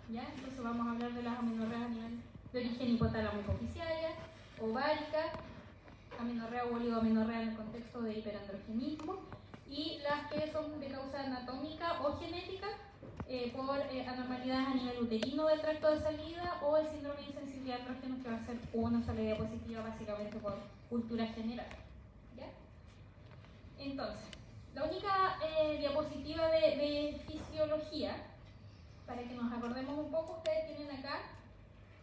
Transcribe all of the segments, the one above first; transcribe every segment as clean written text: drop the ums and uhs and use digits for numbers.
¿ya? Entonces vamos a hablar de las amenorreas a nivel de origen hipotálamo hipoficiaria, ovárica, amenorrea o oligoamenorrea en el contexto de hiperandrogenismo, y las que son de causa anatómica o genética por anormalidades a nivel uterino del tracto de salida, o el síndrome de insensibilidad a andrógenos, que va a ser una sola diapositiva básicamente por cultura general, ¿ya? Entonces, la única diapositiva de fisiología, para que nos acordemos un poco, ustedes tienen acá,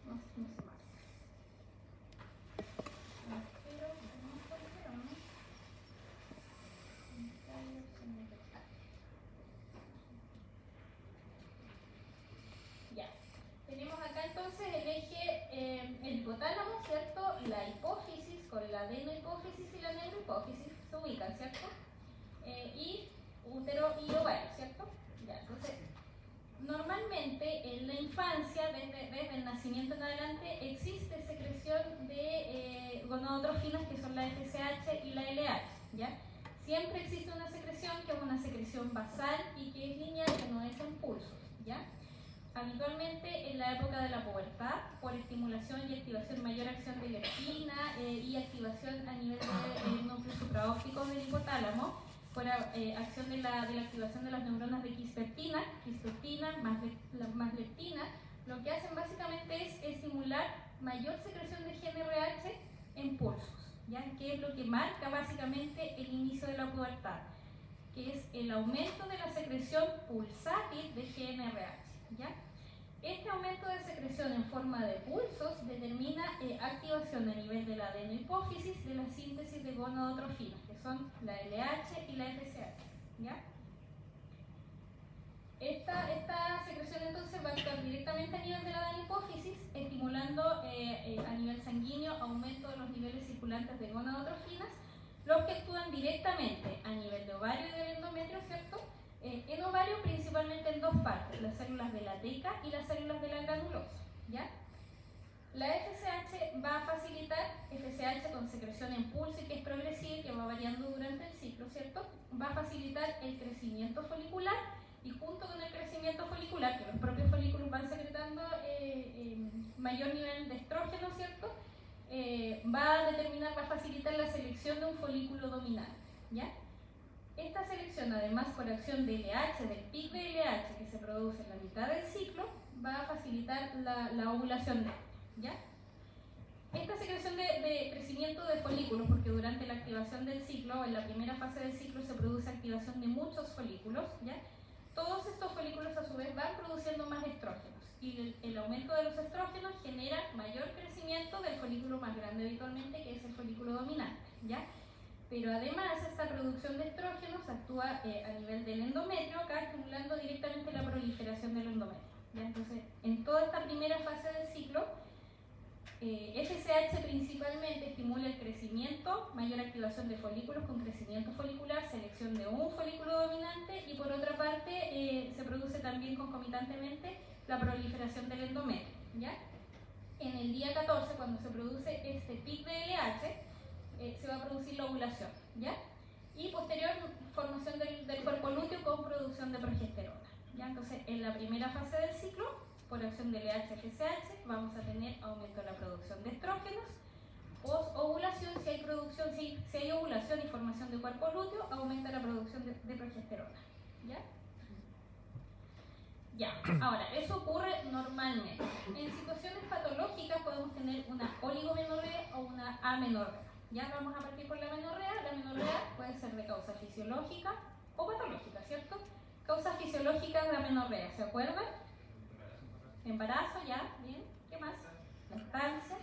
no se marca. Ya, tenemos acá entonces el eje, el hipotálamo, ¿cierto? La hipófisis con la adenohipófisis y la neurohipófisis se ubican, ¿cierto? Y útero y ovario, ¿cierto? Ya, entonces, normalmente en la infancia, desde el nacimiento en adelante, existe secreción de gonadotrofinas, que son la FSH y la LH, ¿ya? Siempre existe una secreción que es una secreción basal y que es lineal, que no es en pulsos, ¿ya? Habitualmente en la época de la pubertad, por estimulación y activación, mayor acción de leptina y activación a nivel de núcleos supraópticos del hipotálamo, por acción de la activación de las neuronas de quispertina más leptina, lo que hacen básicamente es estimular mayor secreción de GnRH en pulsos, ¿ya? Que es lo que marca básicamente el inicio de la pubertad, que es el aumento de la secreción pulsátil de GnRH, ¿ya? Este aumento de secreción en forma de pulsos determina activación a nivel de la adenohipófisis de la síntesis de gonadotrofinas, que son la LH y la FSH, ¿ya? Esta secreción entonces va a actuar directamente a nivel de la adenohipófisis, estimulando a nivel sanguíneo aumento de los niveles circulantes de gonadotrofinas, los que actúan directamente a nivel de ovario y del endometrio, ¿cierto? En ovario principalmente en dos partes, las células de la teca y las células de la granulosa, ¿ya? La FSH va a facilitar, FSH con secreción en pulso y que es progresiva y que va variando durante el ciclo, ¿cierto? Va a facilitar el crecimiento folicular, y junto con el crecimiento folicular, que los propios folículos van secretando mayor nivel de estrógeno, ¿cierto? Va a facilitar la selección de un folículo dominante, ¿ya? Esta selección, además por acción de LH, del pic de LH que se produce en la mitad del ciclo, va a facilitar la ovulación de este, ¿ya? Esta secreción de crecimiento de folículos, porque durante la activación del ciclo, o en la primera fase del ciclo, se produce activación de muchos folículos, ¿ya? Todos estos folículos a su vez van produciendo más estrógenos, y el aumento de los estrógenos genera mayor crecimiento del folículo más grande habitualmente, que es el folículo dominante, ¿ya? Pero además esta producción de estrógenos actúa a nivel del endometrio, acá estimulando directamente la proliferación del endometrio, ¿ya? Entonces, en toda esta primera fase del ciclo, FSH principalmente estimula el crecimiento, mayor activación de folículos con crecimiento folicular, selección de un folículo dominante, y por otra parte se produce también concomitantemente la proliferación del endometrio, ¿ya? En el día 14, cuando se produce este pic de LH, se va a producir la ovulación, ¿ya? Y posterior formación del cuerpo lúteo con producción de progesterona, ¿ya? Entonces, en la primera fase del ciclo, por acción de LH-FSH, vamos a tener aumento de la producción de estrógenos. Post-ovulación, si hay ovulación y formación de cuerpo lúteo, aumenta la producción de progesterona, ¿ya? Ya, ahora, eso ocurre normalmente. En situaciones patológicas podemos tener una oligomenorrea o una amenorrea. Ya vamos a partir por la amenorrea. La amenorrea puede ser de causa fisiológica o patológica, ¿cierto? Causas fisiológicas de amenorrea, ¿se acuerdan? Embarazo, ya, bien. ¿Qué más? Lactancia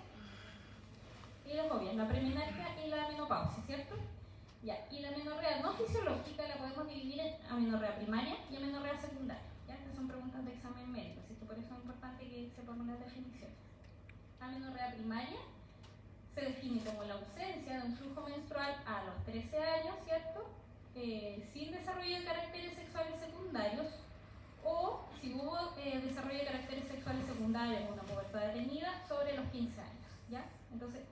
y la fobia, la premenarquia y la menopausia, ¿cierto? Ya, y la amenorrea no fisiológica la podemos dividir en amenorrea primaria y amenorrea secundaria. ¿Ya? Estas son preguntas de examen médico, así que por eso es importante que sepamos las definiciones. Amenorrea primaria se define como la ausencia de un flujo menstrual a los 13 años, ¿cierto? Sin desarrollo de caracteres sexuales secundarios, o si hubo desarrollo de caracteres sexuales secundarios o una pubertad detenida sobre los 15 años, ¿ya? Entonces,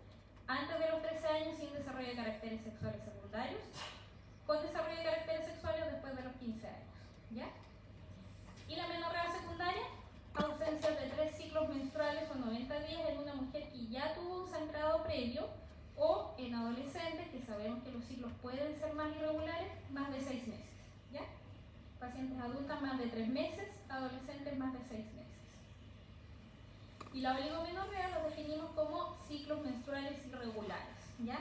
antes de los 13 años sin desarrollo de caracteres sexuales secundarios, con desarrollo de caracteres sexuales después de los 15 años, ¿ya? Y la amenorrea secundaria, ausencia previo, o en adolescentes, que sabemos que los ciclos pueden ser más irregulares, más de 6 meses, ¿ya? Pacientes adultas más de 3 meses, adolescentes más de 6 meses. Y la oligomenorrea lo definimos como ciclos menstruales irregulares, ¿ya?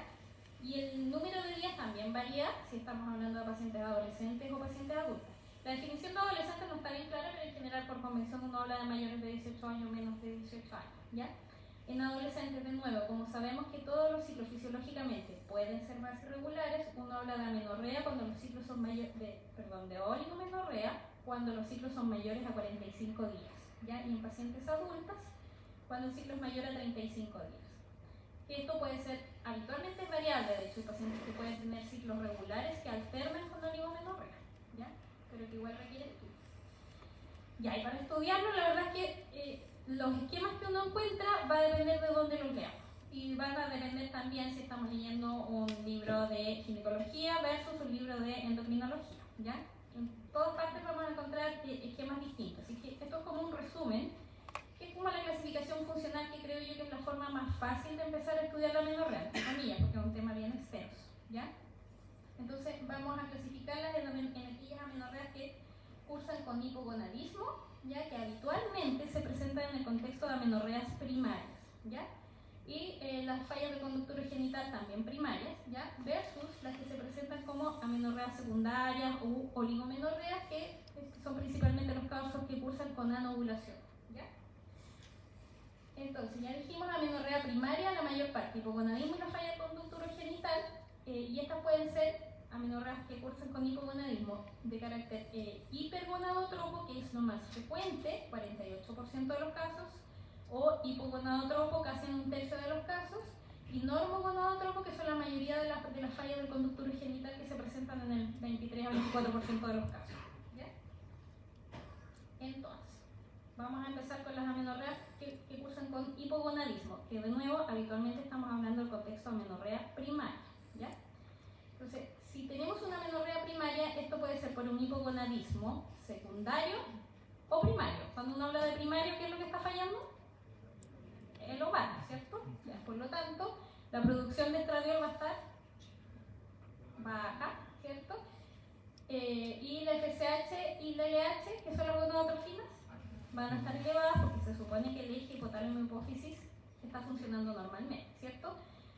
Y el número de días también varía si estamos hablando de pacientes adolescentes o pacientes adultos. La definición de adolescente no está bien clara, pero en general por convención uno habla de mayores de 18 años, menos de 18 años, ¿ya? En adolescentes, de nuevo, como sabemos que todos los ciclos fisiológicamente pueden ser más irregulares, uno habla de amenorrea cuando los ciclos son mayores, de oligomenorrea cuando los ciclos son mayores a 45 días, ¿ya? Y en pacientes adultas, cuando el ciclo es mayor a 35 días. Esto puede ser habitualmente variable, de hecho hay pacientes que pueden tener ciclos regulares que alternan con oligomenorrea, ¿ya? Pero que igual requiere estudio. Ya, y para estudiarlo, la verdad es que los esquemas que uno encuentra va a depender de dónde los leamos. Y van a depender también si estamos leyendo un libro de ginecología versus un libro de endocrinología, ¿ya? En todas partes vamos a encontrar esquemas distintos. Así que esto es como un resumen, que es como la clasificación funcional, que creo yo que es la forma más fácil de empezar a estudiar la amenorrea, entre comillas, porque es un tema bien extenso, ¿ya? Entonces vamos a clasificarlas en aquellas amenorreas que cursan con hipogonadismo, ya que habitualmente se presentan en el contexto de amenorreas primarias, ¿ya? Y las fallas de conducto urogenital también primarias, ¿ya? Versus las que se presentan como amenorreas secundarias u oligomenorreas, que son principalmente los casos que cursan con anovulación, ¿ya? Entonces, ya dijimos la amenorrea primaria, la mayor parte, hipogonadismo y la falla de conducto urogenital, y estas pueden ser amenorreas que cursan con hipogonadismo de carácter hipergonadotropo, que es lo más frecuente, 48% de los casos, o hipogonadotropo, casi en un tercio de los casos, y normogonadotropo, que son la mayoría de las fallas del conducto urogenital que se presentan en el 23 a 24% de los casos, ¿ya? Entonces, vamos a empezar con las amenorreas que cursan con hipogonadismo, que de nuevo habitualmente estamos hablando del contexto de amenorrea primaria, ¿ya? Entonces, si tenemos una amenorrea primaria, esto puede ser por un hipogonadismo secundario o primario. Cuando uno habla de primario, ¿qué es lo que está fallando? El ovario, ¿cierto? Ya, por lo tanto, la producción de estradiol va a estar baja, ¿cierto? Y la FSH y la LH, que son las gonadotrofinas, van a estar elevadas porque se supone que el eje hipotálamo-hipófisis está funcionando normalmente, ¿cierto?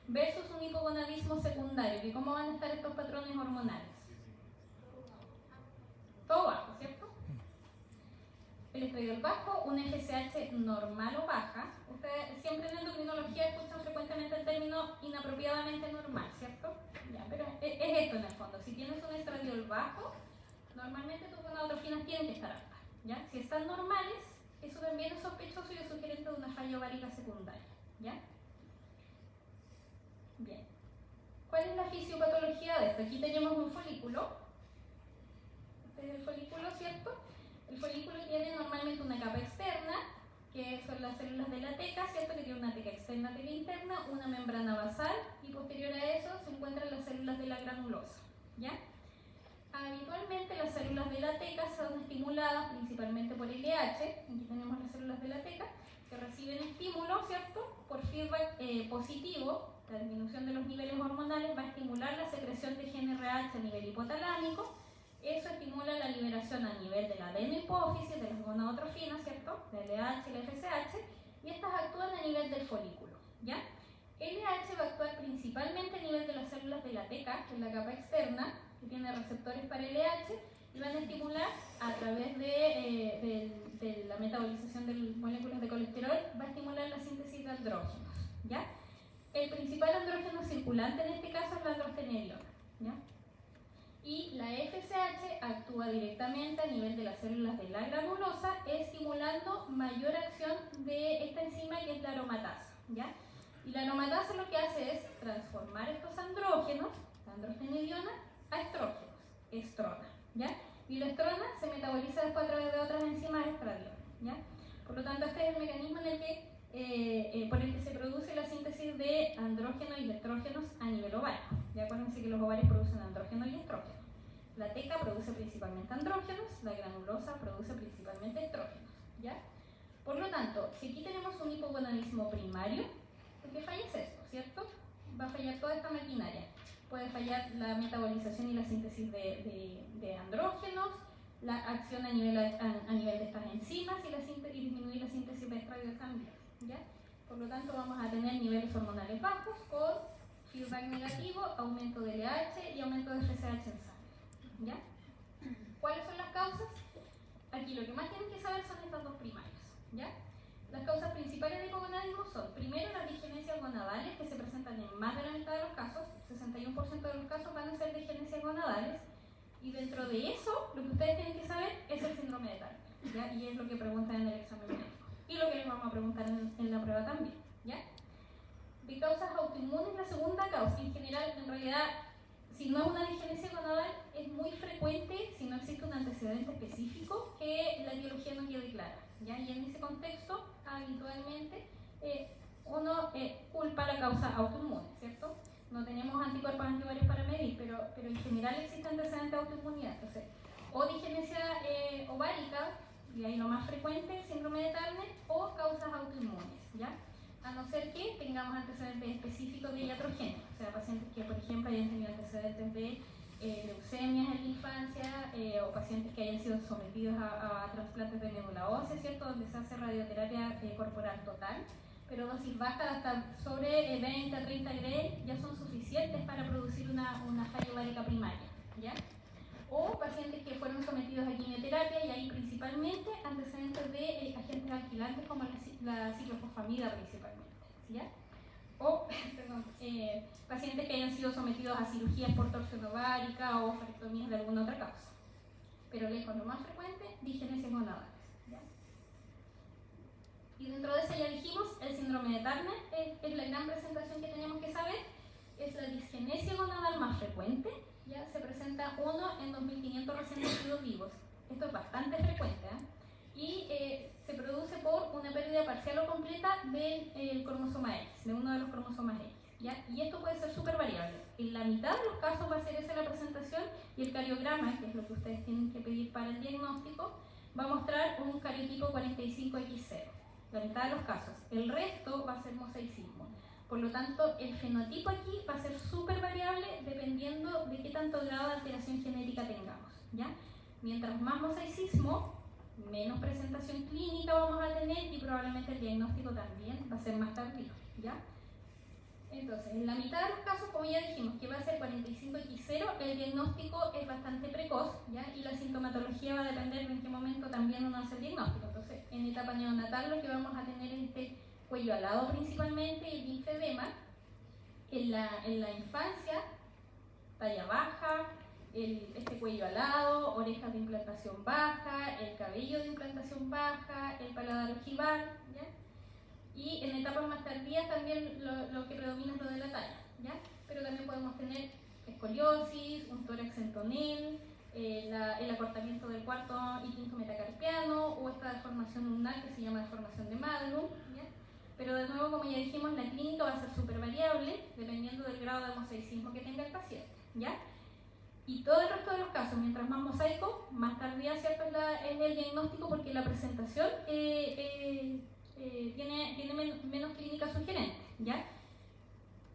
Versus un hipogonadismo secundario, que ¿cómo van a estar estos patrones hormonales? Todo bajo, ¿cierto? El estradiol bajo, un FSH normal o baja. Ustedes siempre en endocrinología escuchan frecuentemente el término inapropiadamente normal, ¿cierto? Ya, pero es esto en el fondo. Si tienes un estradiol bajo, normalmente tus gonadotrofinas tienen que estar altas, ¿ya? Si están normales, eso también es sospechoso y es sugerente de una falla ovárica secundaria, ¿ya? Bien. ¿Cuál es la fisiopatología de esto? Aquí tenemos un folículo. Este es el folículo, ¿cierto? El folículo tiene normalmente una capa externa, que son las células de la teca, ¿cierto? Que tiene una teca externa, teca interna, una membrana basal, y posterior a eso se encuentran las células de la granulosa, ¿ya? Habitualmente las células de la teca son estimuladas principalmente por LH, aquí tenemos las células de la teca, que reciben estímulo, ¿cierto? Por feedback positivo, la disminución de los niveles hormonales va a estimular la secreción de GnRH a nivel hipotalámico. Eso estimula la liberación a nivel de la adenohipófisis, de las gonadotrofinas, ¿cierto? La LH y la FSH, y estas actúan a nivel del folículo, ¿ya? LH va a actuar principalmente a nivel de las células de la teca, que es la capa externa, que tiene receptores para LH, y van a estimular a través de la metabolización de moléculas de colesterol, va a estimular la síntesis de andrógenos, ¿ya? El principal andrógeno circulante en este caso es la androstenediona, ¿ya? Y la FSH actúa directamente a nivel de las células de la granulosa, estimulando mayor acción de esta enzima que es la aromatasa, ¿ya? Y la aromatasa lo que hace es transformar estos andrógenos, la androstenediona, a estrógenos, estrona, ¿ya? Y la estrona se metaboliza después a través de otras enzimas estradiol, ¿ya? Por lo tanto, este es el mecanismo en el que, por el que se produce la síntesis de andrógenos y de estrógenos a nivel ovario. Ya acuérdense que los ovarios producen andrógenos y estrógenos. La teca produce principalmente andrógenos, la granulosa produce principalmente estrógenos, ¿ya? Por lo tanto, si aquí tenemos un hipogonadismo primario, ¿qué falla es esto? ¿cierto? Va a fallar toda esta maquinaria. Puede fallar la metabolización y la síntesis de andrógenos, la acción a nivel de estas enzimas y disminuir la síntesis de estrógenos también, ¿ya? Por lo tanto, vamos a tener niveles hormonales bajos con feedback negativo, aumento de LH y aumento de FSH en sangre, ¿ya? ¿Cuáles son las causas? Aquí lo que más tienen que saber son estas dos primarias, ¿ya? Las causas principales de hipogonadismo son, primero, las disgenesias gonadales, que se presentan en más de la mitad de los casos, 61% de los casos van a ser disgenesias gonadales, y dentro de eso, lo que ustedes tienen que saber es el síndrome de Turner, ¿ya? Y es lo que preguntan en el examen médico, y lo que les vamos a preguntar en la prueba también, ¿ya? De causas autoinmunes, la segunda causa, en general, en realidad, si no es una disgenesia gonadal, es muy frecuente, si no existe un antecedente específico, que la biología no quede clara, ¿ya? Y en ese contexto, habitualmente, uno culpa la causa autoinmune, ¿cierto? No tenemos anticuerpos antibodies para medir, pero en general existe antecedente de autoinmunidad. Entonces, o disgenesia ovárica, y ahí lo más frecuente, síndrome de Turner, o causas autoinmunes, ¿ya? A no ser que tengamos antecedentes específicos de iatrogenia, o sea, pacientes que, por ejemplo, hayan tenido antecedentes de leucemias en la infancia, o pacientes que hayan sido sometidos a trasplantes de médula ósea, ¿cierto?, donde se hace radioterapia corporal total, pero dosis bajas hasta sobre 20 a 30 Gray ya son suficientes para producir una falla ovárica primaria, ¿ya? O pacientes que fueron sometidos a quimioterapia y ahí principalmente antecedentes de agentes alquilantes como la ciclofosfamida principalmente, ¿ya? O perdón, pacientes que hayan sido sometidos a cirugías por torsión ovárica o ovarectomías de alguna otra causa. Pero lejos lo más frecuente, disgenesias gonadales, ¿ya? Y dentro de eso ya dijimos, el síndrome de Turner es la gran presentación que tenemos que saber, es la disgenesia gonadal más frecuente, ya se presenta 1 en 2.500 recién nacidos vivos. Esto es bastante frecuente, ¿eh? Y se produce por una pérdida parcial o completa del cromosoma X, de uno de los cromosomas X, ¿ya? Y esto puede ser súper variable. En la mitad de los casos va a ser esa la presentación y el cariograma, que es lo que ustedes tienen que pedir para el diagnóstico, va a mostrar un cariotipo 45X0, la mitad de los casos. El resto va a ser mosaicismo. Por lo tanto, el fenotipo aquí va a ser súper variable dependiendo de qué tanto grado de alteración genética tengamos, ¿ya? Mientras más mosaicismo, menos presentación clínica vamos a tener y probablemente el diagnóstico también va a ser más tardío, ¿ya? Entonces, en la mitad de los casos, como ya dijimos, que va a ser 45X0, el diagnóstico es bastante precoz, ¿ya? Y la sintomatología va a depender de en qué momento también uno hace el diagnóstico. Entonces, en etapa neonatal lo que vamos a tener es este cuello alado principalmente y el linfedema. En la infancia, talla baja, este cuello alado, orejas de implantación baja, el cabello de implantación baja, el paladar ojival, ¿ya? Y en etapas más tardías también lo que predomina es lo de la talla, ¿ya? Pero también podemos tener escoliosis, un tórax en tonel, el acortamiento del cuarto y quinto metacarpiano o esta deformación ulnar que se llama deformación de Madelung, ¿ya? Pero de nuevo, como ya dijimos, la clínica va a ser súper variable dependiendo del grado de mosaicismo que tenga el paciente, ¿ya? Y todo el resto de los casos, mientras más mosaico, más tardía, ¿cierto?, es el diagnóstico porque la presentación tiene menos clínica sugerente, ¿ya?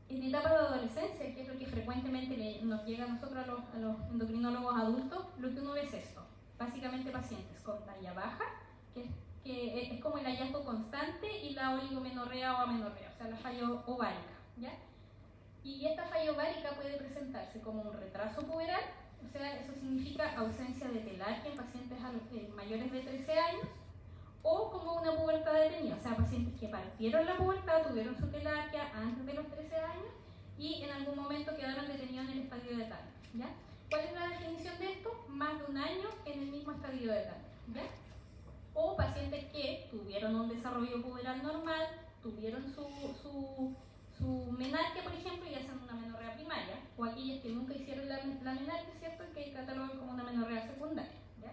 En etapa de adolescencia, que es lo que frecuentemente nos llega a nosotros, a los endocrinólogos adultos, lo que uno ve es esto. Básicamente pacientes con talla baja, que es como el hallazgo constante, y la oligomenorrea o amenorrea, o sea, la falla ovárica, ¿ya? Y esta falla ovárica puede presentarse como un retraso puberal, o sea, eso significa ausencia de telarquia en pacientes mayores de 13 años, o como una pubertad detenida, o sea, pacientes que partieron la pubertad, tuvieron su telarquia antes de los 13 años y en algún momento quedaron detenidos en el estadio de Turner, ¿ya? ¿Cuál es la definición de esto? Más de un año en el mismo estadio de Turner, ¿ya? O pacientes que tuvieron un desarrollo puberal normal, tuvieron su menarquia, por ejemplo, y hacen una menorrea primaria, o aquellas que nunca hicieron la menarquia, ¿cierto?, que catalogan como una menorrea secundaria, ¿ya?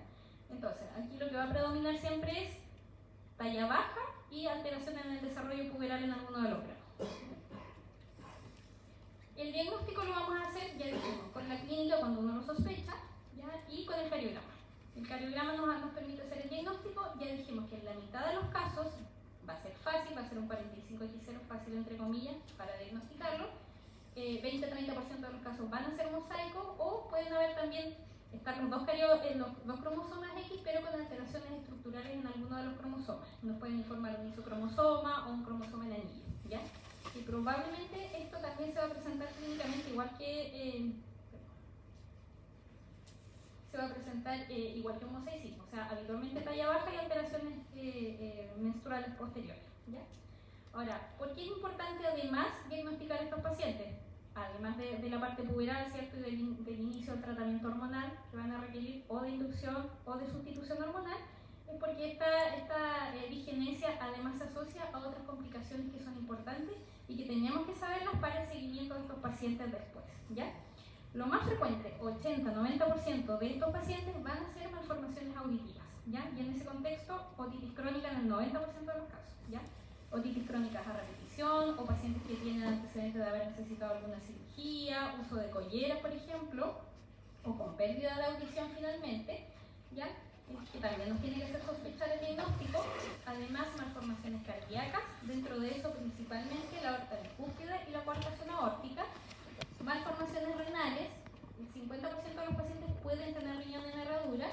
Entonces, aquí lo que va a predominar siempre es talla baja y alteración en el desarrollo puberal en alguno de los grados. El diagnóstico lo vamos a hacer, ya dijimos, con la clínica cuando uno lo sospecha, ¿ya? Y con el cariograma. El cariograma nos permite hacer el diagnóstico, ya dijimos que en la mitad de los casos va a ser fácil, va a ser un 45X0 fácil entre comillas para diagnosticarlo. 20-30% de los casos van a ser mosaicos, o pueden haber también estar los dos cromosomas X, pero con alteraciones estructurales en alguno de los cromosomas. Nos pueden informar un isocromosoma o un cromosoma en anillo, ¿ya? Y probablemente esto también se va a presentar clínicamente igual que igual que un mosaicismo, o sea, habitualmente talla baja y alteraciones menstruales posteriores, ¿ya? Ahora, ¿por qué es importante además diagnosticar a estos pacientes? Además de la parte puberal, ¿cierto? Y del inicio del tratamiento hormonal, que van a requerir o de inducción o de sustitución hormonal, es porque esta digenesia además se asocia a otras complicaciones que son importantes y que teníamos que saberlas para el seguimiento de estos pacientes después, ¿ya? Lo más frecuente, 80-90% de estos pacientes van a ser malformaciones auditivas, ¿ya? Y en ese contexto, otitis crónica en el 90% de los casos, ¿ya? Otitis crónicas a repetición, o pacientes que tienen antecedentes de haber necesitado alguna cirugía, uso de colleras, por ejemplo, o con pérdida de audición finalmente, ¿ya? Que también nos tiene que hacer sospechar el diagnóstico. Además, malformaciones cardíacas, dentro de eso principalmente la aorta bicúspide y la coartación aórtica. Malformaciones renales, el 50% de los pacientes pueden tener riñón en herradura,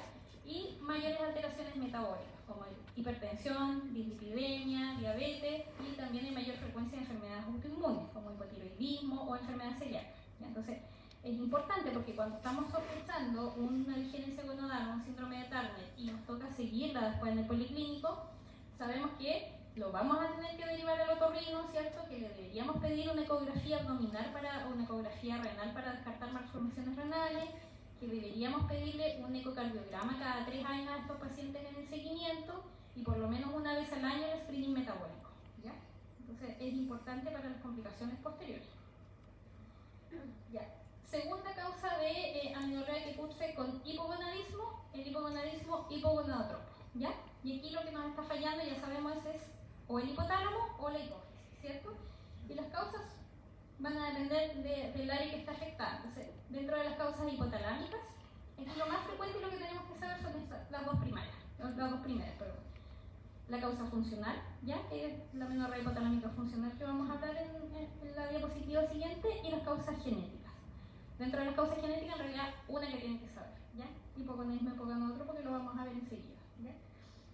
y mayores alteraciones metabólicas como hipertensión, dislipidemia, diabetes, y también hay mayor frecuencia de enfermedades autoinmunes como hipotiroidismo o enfermedad celíaca. Entonces es importante porque cuando estamos sospechando una digenesia gonadal o un síndrome de Turner y nos toca seguirla después en el policlínico, sabemos que lo vamos a tener que derivar al otorrino, ¿cierto? Que le deberíamos pedir una ecografía abdominal o una ecografía renal para descartar malformaciones renales, que deberíamos pedirle un ecocardiograma cada 3 años a estos pacientes en el seguimiento, y por lo menos una vez al año el screening metabólico, ¿ya? Entonces es importante para las complicaciones posteriores. Ya. Segunda causa de amenorrea que curse con hipogonadismo, el hipogonadismo hipogonadotropo, ¿ya? Y aquí lo que nos está fallando, ya sabemos, es o el hipotálamo o la hipófisis, ¿cierto? Y las causas van a depender del área que está afectada. Entonces, dentro de las causas hipotalámicas, aquí lo más frecuente y lo que tenemos que saber son las dos primeras, perdón. La causa funcional, ¿ya? Que es la amenorrea hipotalámica funcional que vamos a hablar en la diapositiva siguiente, y las causas genéticas. Dentro de las causas genéticas, en realidad, una que tienen que saber, ¿ya? Hipogonadismo, hipogonadotrópico, porque lo vamos a ver enseguida, ¿ya?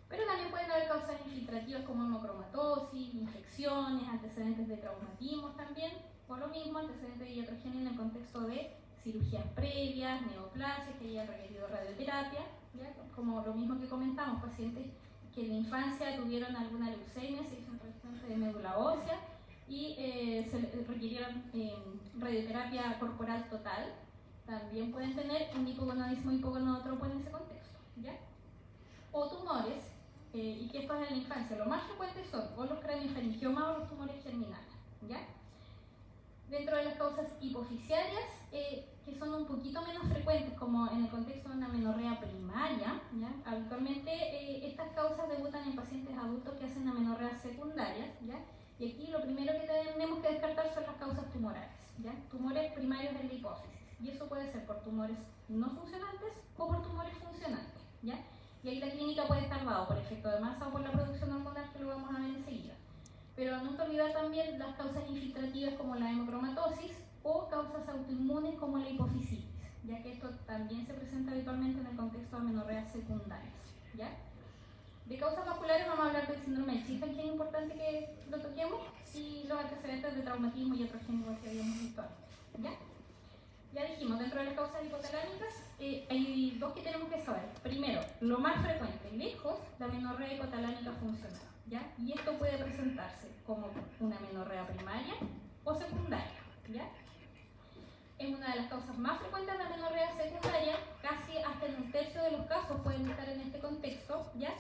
Pero también pueden haber causas infiltrativas como hemocromatosis, infecciones, antecedentes de traumatismos también, por lo mismo, antecedentes de iatrogenia en el contexto de cirugías previas, neoplasias que hayan requerido radioterapia, ¿ya? Como lo mismo que comentamos, pacientes que en la infancia tuvieron alguna leucemia, se hizo un trasplante de médula ósea y se requirieron radioterapia corporal total, también pueden tener un hipogonadismo hipogonadotropo en ese contexto, ¿ya? O tumores, y que estos en la infancia, lo más frecuentes son o los craniofaringiomas o los tumores germinales, ¿ya? Dentro de las causas hipofisiarias, que son un poquito menos frecuentes, como en el contexto de una amenorrea primaria, ¿ya? Habitualmente estas causas debutan en pacientes adultos que hacen amenorreas secundarias, ¿ya? Y aquí lo primero que tenemos que descartar son las causas tumorales, ¿ya? Tumores primarios en la hipófisis, y eso puede ser por tumores no funcionantes o por tumores funcionantes, ¿ya? Y ahí la clínica puede estar dado por efecto de masa o por la producción hormonal, que lo vamos a ver enseguida. Pero no hay que olvidar también las causas infiltrativas como la hemocromatosis o causas autoinmunes como la hipofisitis, ya que esto también se presenta habitualmente en el contexto de amenorreas secundarias, ¿ya? De causas vasculares vamos a hablar del síndrome de Chieftain, que es importante que lo toquemos, y los antecedentes de traumatismo y iatrogénicos que habíamos visto antes, ¿ya? Ya dijimos, dentro de las causas hipotalámicas hay dos que tenemos que saber. Primero, lo más frecuente, lejos, la amenorrea hipotalámica funcional, ¿ya? Y esto puede presentarse como una amenorrea primaria o secundaria, ¿ya? Es una de las causas más frecuentes de amenorrea secundaria, casi hasta en 1/3 de los casos pueden estar en este contexto, ¿ya?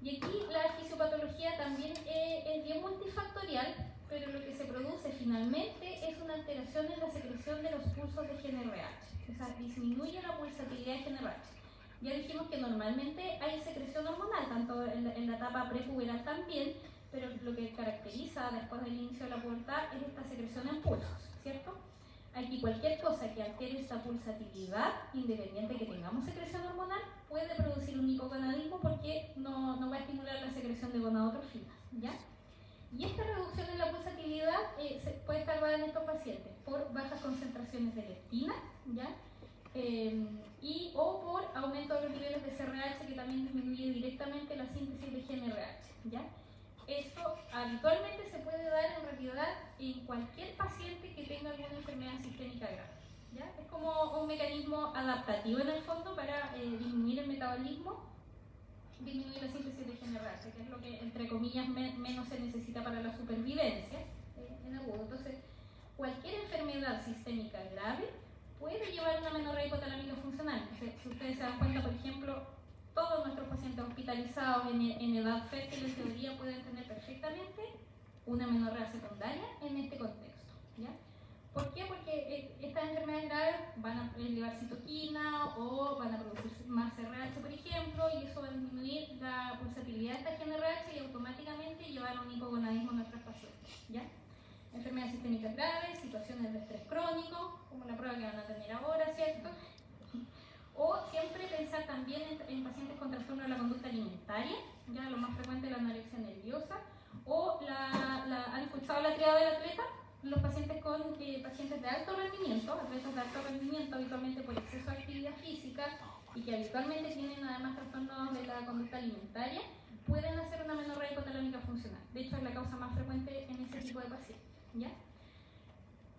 Y aquí la fisiopatología también es bien multifactorial, pero lo que se produce finalmente es una alteración en la secreción de los pulsos de GNRH, o sea, disminuye la pulsatilidad de GNRH. Ya dijimos que normalmente hay secreción hormonal, tanto en la etapa prepuberal también, pero lo que caracteriza después del inicio de la pubertad es esta secreción en pulsos, ¿cierto? Aquí cualquier cosa que altere esta pulsatilidad, independiente que tengamos secreción hormonal, puede producir un hipogonadismo porque no va a estimular la secreción de gonadotrofinas, ¿ya? Y esta reducción en la pulsatilidad se puede estar dada en estos pacientes por bajas concentraciones de leptina, ¿ya? Y o por aumento de los niveles de CRH, que también disminuye directamente la síntesis de GNRH, ¿ya? Esto habitualmente se puede dar en realidad en cualquier paciente que tenga alguna enfermedad sistémica grave, ¿ya? Es como un mecanismo adaptativo en el fondo para disminuir el metabolismo, disminuir la síntesis de GNRH, que es lo que entre comillas menos se necesita para la supervivencia en agudo. Entonces, cualquier enfermedad sistémica grave puede llevar una amenorrea hipotalámica funcional. Entonces, si ustedes se dan cuenta, por ejemplo, todos nuestros pacientes hospitalizados en edad fértil en teoría pueden tener perfectamente una amenorrea secundaria en este contexto, ¿ya? ¿Por qué? Porque estas enfermedades graves van a elevar citoquina o van a producir más CRH, por ejemplo, y eso va a disminuir la pulsatilidad de esta GNRH y automáticamente llevar a un hipogonadismo en nuestros pacientes, ¿ya? Enfermedades sistémicas graves, situaciones de estrés crónico, como la prueba que van a tener ahora, ¿cierto? O siempre pensar también en pacientes con trastorno de la conducta alimentaria, ya lo más frecuente es la anorexia nerviosa, o ¿han escuchado la triada del atleta? Los pacientes con pacientes de alto rendimiento, atletas de alto rendimiento habitualmente por exceso de actividad física y que habitualmente tienen además trastornos de la conducta alimentaria, pueden hacer una amenorrea hipotalámica funcional. De hecho, es la causa más frecuente en ese tipo de pacientes, ¿ya?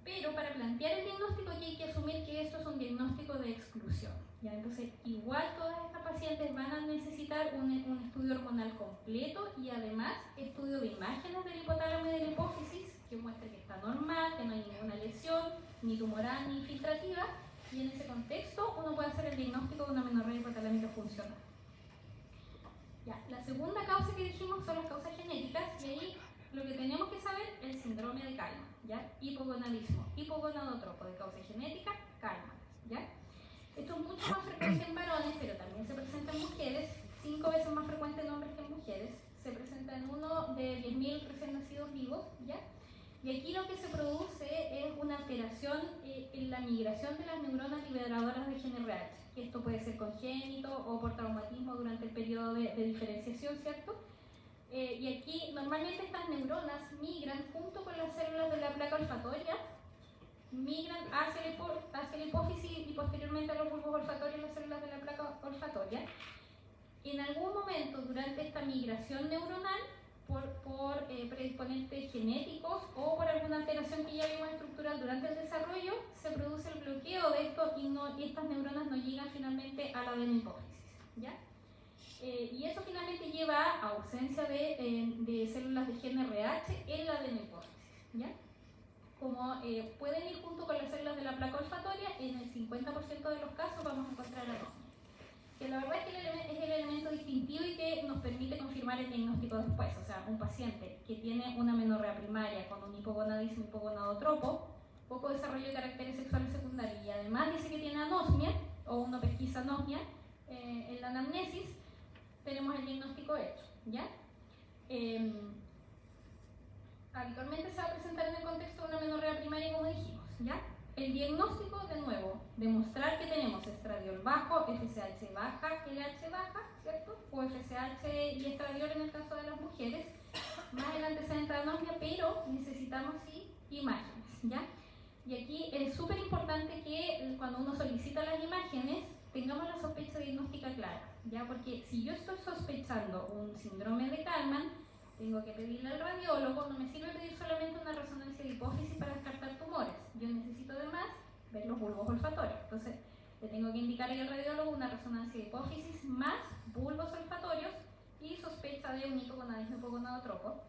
Pero para plantear el diagnóstico aquí hay que asumir que esto es un diagnóstico de exclusión, ¿ya? Entonces, igual todas estas pacientes van a necesitar un estudio hormonal completo y además estudio de imágenes del hipotálamo y de la hipófisis que muestre que está normal, que no hay ninguna lesión, ni tumoral ni infiltrativa, y en ese contexto uno puede hacer el diagnóstico de una amenorrea hipotalámica funcional. Ya, la segunda causa que dijimos son las causas genéticas, y ahí lo que tenemos que saber es el síndrome de Kallmann, ¿ya? Hipogonadismo, hipogonadotropo de causa genética, Kallmann, ¿ya? Esto es mucho más frecuente en varones, pero también se presenta en mujeres, 5 veces más frecuente en hombres que en mujeres. Se presenta en uno de 10.000 recién nacidos vivos, ¿ya? Y aquí lo que se produce es una alteración en la migración de las neuronas liberadoras de GNRH, que esto puede ser congénito o por traumatismo durante el periodo de diferenciación, ¿cierto? Y aquí normalmente estas neuronas migran junto con las células de la placa olfatoria, migran hacia la hipófisis y posteriormente a los bulbos olfatorios, las células de la placa olfatoria. En algún momento durante esta migración neuronal, por predisponentes genéticos o por alguna alteración que ya vimos estructural durante el desarrollo, se produce el bloqueo de esto y estas neuronas no llegan finalmente a la adenohipófisis, ¿ya? Y eso finalmente lleva a ausencia de células de GNRH en la adenohipófisis, ¿ya? Como pueden ir junto con las células de la placa olfatoria, en el 50% de los casos vamos a encontrar anosmia, que la verdad es que es el elemento distintivo y que nos permite confirmar el diagnóstico después. O sea, un paciente que tiene una amenorrea primaria con un hipogonadismo hipogonadotropo, poco desarrollo de caracteres sexuales secundarios y además dice que tiene anosmia, o uno pesquisa anosmia en la anamnesis, tenemos el diagnóstico hecho, ¿ya? Habitualmente se va a presentar en el contexto de una amenorrea primaria, como dijimos, ¿ya? El diagnóstico, de nuevo, demostrar que tenemos estradiol bajo, FSH baja, LH baja, ¿cierto? O FSH y estradiol en el caso de las mujeres, más el antecedente de anosmia, pero necesitamos sí imágenes, ¿ya? Y aquí es súper importante que cuando uno solicita las imágenes tengamos la sospecha diagnóstica clara, ¿ya? Porque si yo estoy sospechando un síndrome de Kallmann, tengo que pedirle al radiólogo, no me sirve pedir solamente una resonancia de hipófisis para descartar tumores, yo necesito además ver los bulbos olfatorios. Entonces, le tengo que indicar al radiólogo una resonancia de hipófisis más bulbos olfatorios y sospecha de un hipogonadismo hipogonadotropo,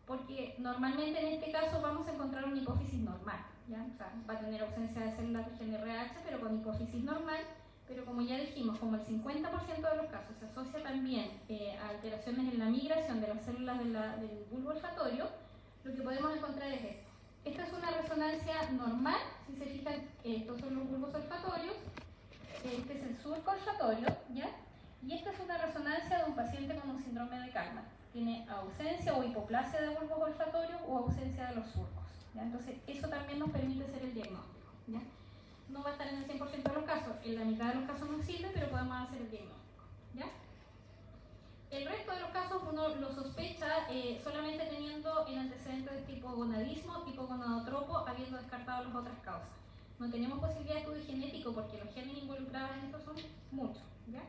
porque normalmente en este caso vamos a encontrar una hipófisis normal, ¿ya? O sea, va a tener ausencia de células de GNRH, pero con hipófisis normal. Pero como ya dijimos, como el 50% de los casos se asocia también a alteraciones en la migración de las células del bulbo olfatorio, lo que podemos encontrar es esto. Esta es una resonancia normal, si se fijan, estos son los bulbos olfatorios, este es el surco olfatorio, ¿ya? Y esta es una resonancia de un paciente con un síndrome de Kallmann. Tiene ausencia o hipoplasia de bulbos olfatorios o ausencia de los surcos, ¿ya? Entonces, eso también nos permite hacer el diagnóstico, ¿ya? No va a estar en el 100% de los casos, en la mitad de los casos no sirve, pero podemos hacer el diagnóstico, ¿ya? El resto de los casos uno lo sospecha solamente teniendo de este hipogonadismo, hipogonadotropo, habiendo descartado las otras causas. No tenemos posibilidad de estudio genético porque los genes involucrados en esto son muchos, ¿ya?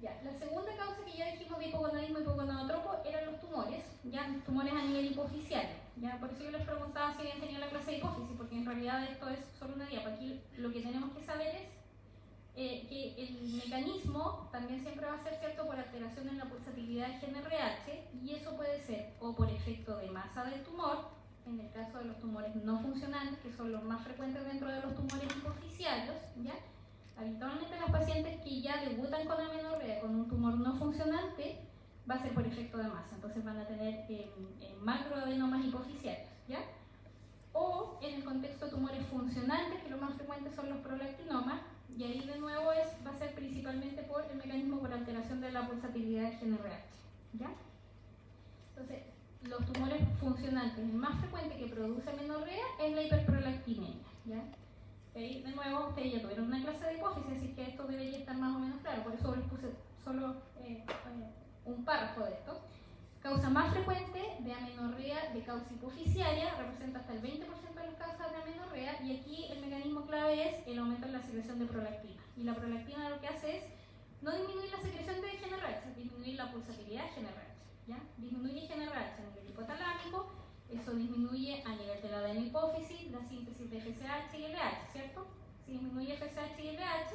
Ya, la segunda causa que ya dijimos de hipogonadismo y hipogonadotropo eran los tumores, ya, tumores a nivel hipofisial. Ya, por eso yo les preguntaba si habían tenido la clase de hipófisis, porque en realidad esto es solo una diapa. Aquí lo que tenemos que saber es que el mecanismo también siempre va a ser cierto por alteración en la pulsatilidad del gen RH, y eso puede ser o por efecto de masa del tumor, en el caso de los tumores no funcionantes, que son los más frecuentes dentro de los tumores hipofisiarios, ¿ya? Habitualmente los pacientes que ya debutan con amenorrea con un tumor no funcionante va a ser por efecto de masa, entonces van a tener macroadenomas hipofisiarios, ¿ya? O en el contexto de tumores funcionantes, que lo más frecuentes son los prolactinomas, y ahí de nuevo va a ser principalmente por el mecanismo por alteración de la pulsatilidad del gen RH, ¿ya? Entonces, los tumores funcionantes, el más frecuente que produce amenorrea es la hiperprolactinemia, ¿ya? Ahí, de nuevo, ustedes ya tuvieron una clase de hipófisis, así que esto debería estar más o menos claro, por eso les puse solo un párrafo de esto. Causa más frecuente de amenorrea de causa hipofisiaria, representa hasta el 20% de las causas de amenorrea, y aquí el mecanismo clave es el aumento en la secreción de prolactina. Y la prolactina lo que hace es no disminuir la secreción de GnRH, disminuir la pulsatilidad de GnRH, ¿ya? Disminuye GnRH a nivel hipotalámico, eso disminuye a nivel de la adeno hipófisis la síntesis de FSH y LH, ¿cierto? Si disminuye FSH y LH,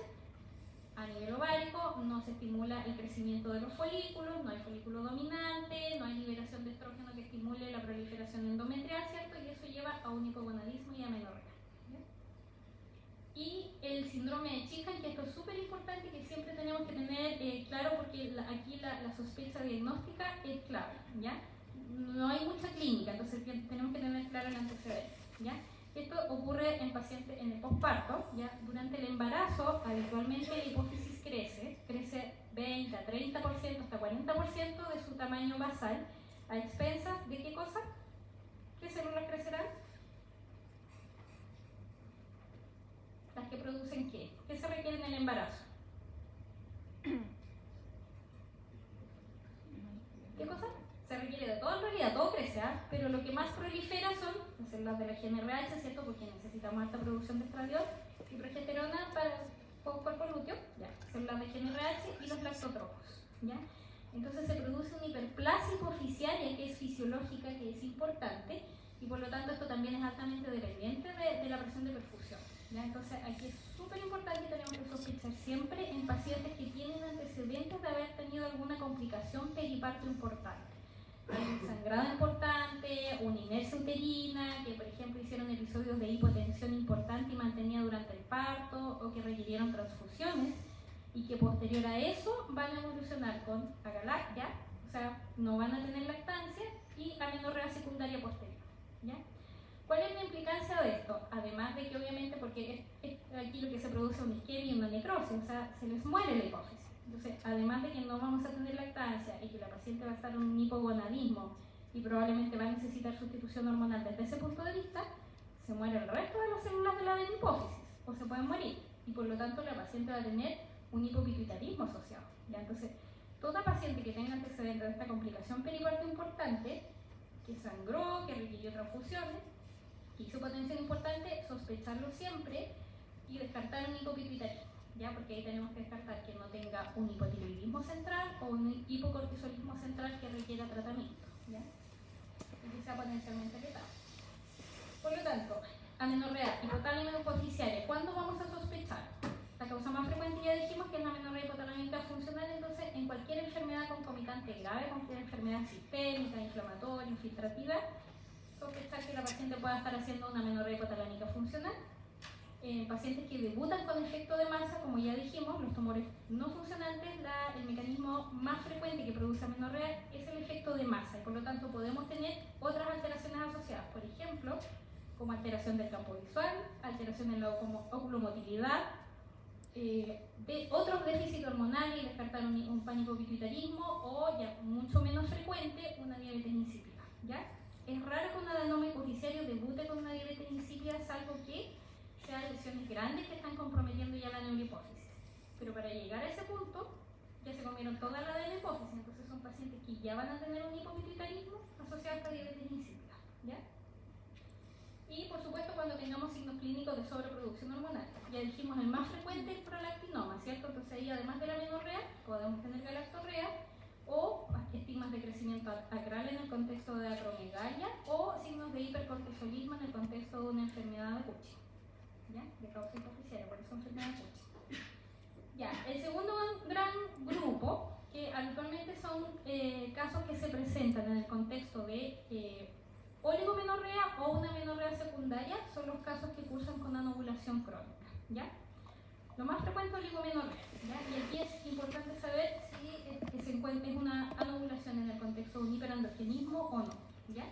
a nivel ovárico no se estimula el crecimiento de los folículos, no hay folículo dominante, no hay liberación de estrógeno que estimule la proliferación endometrial, ¿cierto? Y eso lleva a un hipogonadismo y amenorrea. Y el síndrome de Chihan, que esto es súper importante, que siempre tenemos que tener claro, porque aquí la sospecha diagnóstica es clave, ¿ya? No hay mucha clínica, entonces tenemos que tener claro el antecedente, ¿ya? Esto ocurre en pacientes en el posparto, ¿ya? Durante el embarazo, habitualmente la hipófisis crece 20 a 30%, hasta 40% de su tamaño basal, a expensas de ¿qué cosa? ¿Qué células crecerán? Las que producen ¿qué? ¿Qué se requiere en el embarazo? ¿Qué cosa? Se requiere de todo en realidad, todo crece, ¿ah? Pero lo que más prolifera son las células de la GnRH, ¿cierto? Porque necesitamos alta producción de estradiol y progesterona para el cuerpo lúteo, ¿ya? Células de GnRH y los lactotropos, ¿ya? Entonces se produce una hiperplasia hipofisiaria que es fisiológica, que es importante, y por lo tanto esto también es altamente dependiente de la presión de perfusión, ¿ya? Entonces aquí es súper importante y tenemos que sospechar siempre en pacientes que tienen antecedentes de haber tenido alguna complicación periparto importante. Un sangrado importante, una inercia uterina, que por ejemplo hicieron episodios de hipotensión importante y mantenida durante el parto, o que requirieron transfusiones, y que posterior a eso van a evolucionar con agalactia, o sea, no van a tener lactancia, y amenorrea secundaria posterior, ¿ya? ¿Cuál es la implicancia de esto? Además de que obviamente, porque es aquí lo que se produce es una isquemia y una necrosis, o sea, se les muere la hipófisis. Entonces, además de que no vamos a tener lactancia y que la paciente va a estar en un hipogonadismo y probablemente va a necesitar sustitución hormonal desde ese punto de vista, se muere el resto de las células de la adenohipófisis, o se pueden morir, y por lo tanto la paciente va a tener un hipopituitarismo asociado, ¿ya? Entonces, toda paciente que tenga antecedentes de esta complicación periparto importante, que sangró, que requirió transfusiones, que hizo potencia importante, sospecharlo siempre y descartar un hipopituitarismo, ¿ya? Porque ahí tenemos que descartar que no tenga un hipotiroidismo central o un hipocortisolismo central que requiera tratamiento, ¿ya? Y que sea potencialmente letal. Por lo tanto, amenorrea hipotálica hipofisiaria, ¿cuándo vamos a sospechar? La causa más frecuente ya dijimos que es la amenorrea hipotalámica funcional, entonces en cualquier enfermedad concomitante grave, cualquier enfermedad sistémica, inflamatoria, infiltrativa, sospechar que la paciente pueda estar haciendo una amenorrea hipotalámica funcional. En pacientes que debutan con efecto de masa, como ya dijimos, los tumores no funcionantes, el mecanismo más frecuente que produce amenorrea es el efecto de masa, y por lo tanto podemos tener otras alteraciones asociadas, por ejemplo, como alteración del campo visual, alteración en la oculomotilidad, de otros déficits hormonales y descartar un pánico pituitarismo, o ya mucho menos frecuente, una diabetes insípida, ¿ya? Es raro que un adenoma hipofisiario debute con una diabetes insípida, salvo que sean lesiones grandes que están comprometiendo ya la neurohipófisis. Pero para llegar a ese punto, ya se comieron toda la adenohipófisis, entonces son pacientes que ya van a tener un hipopituitarismo asociado a esta diabetes insípida, ¿ya? Y por supuesto cuando tengamos signos clínicos de sobreproducción hormonal. Ya dijimos el más frecuente es el prolactinoma, ¿cierto? Entonces ahí además de la menorrea podemos tener galactorrea o estigmas de crecimiento acral en el contexto de acromegalia o signos de hipercortisolismo en el contexto de una enfermedad de Cushing, ¿ya? De causa hipoficiaria, por eso enfermedad de Cushing. Ya, el segundo gran grupo, que habitualmente son casos que se presentan en el contexto de oligomenorrea o una menorrea secundaria, son los casos que cursan con anovulación crónica, ¿ya? Lo más frecuente es oligomenorrea, ¿ya? Y aquí es importante saber si se encuentra una anovulación en el contexto de un hiperandrogenismo o no, ¿ya?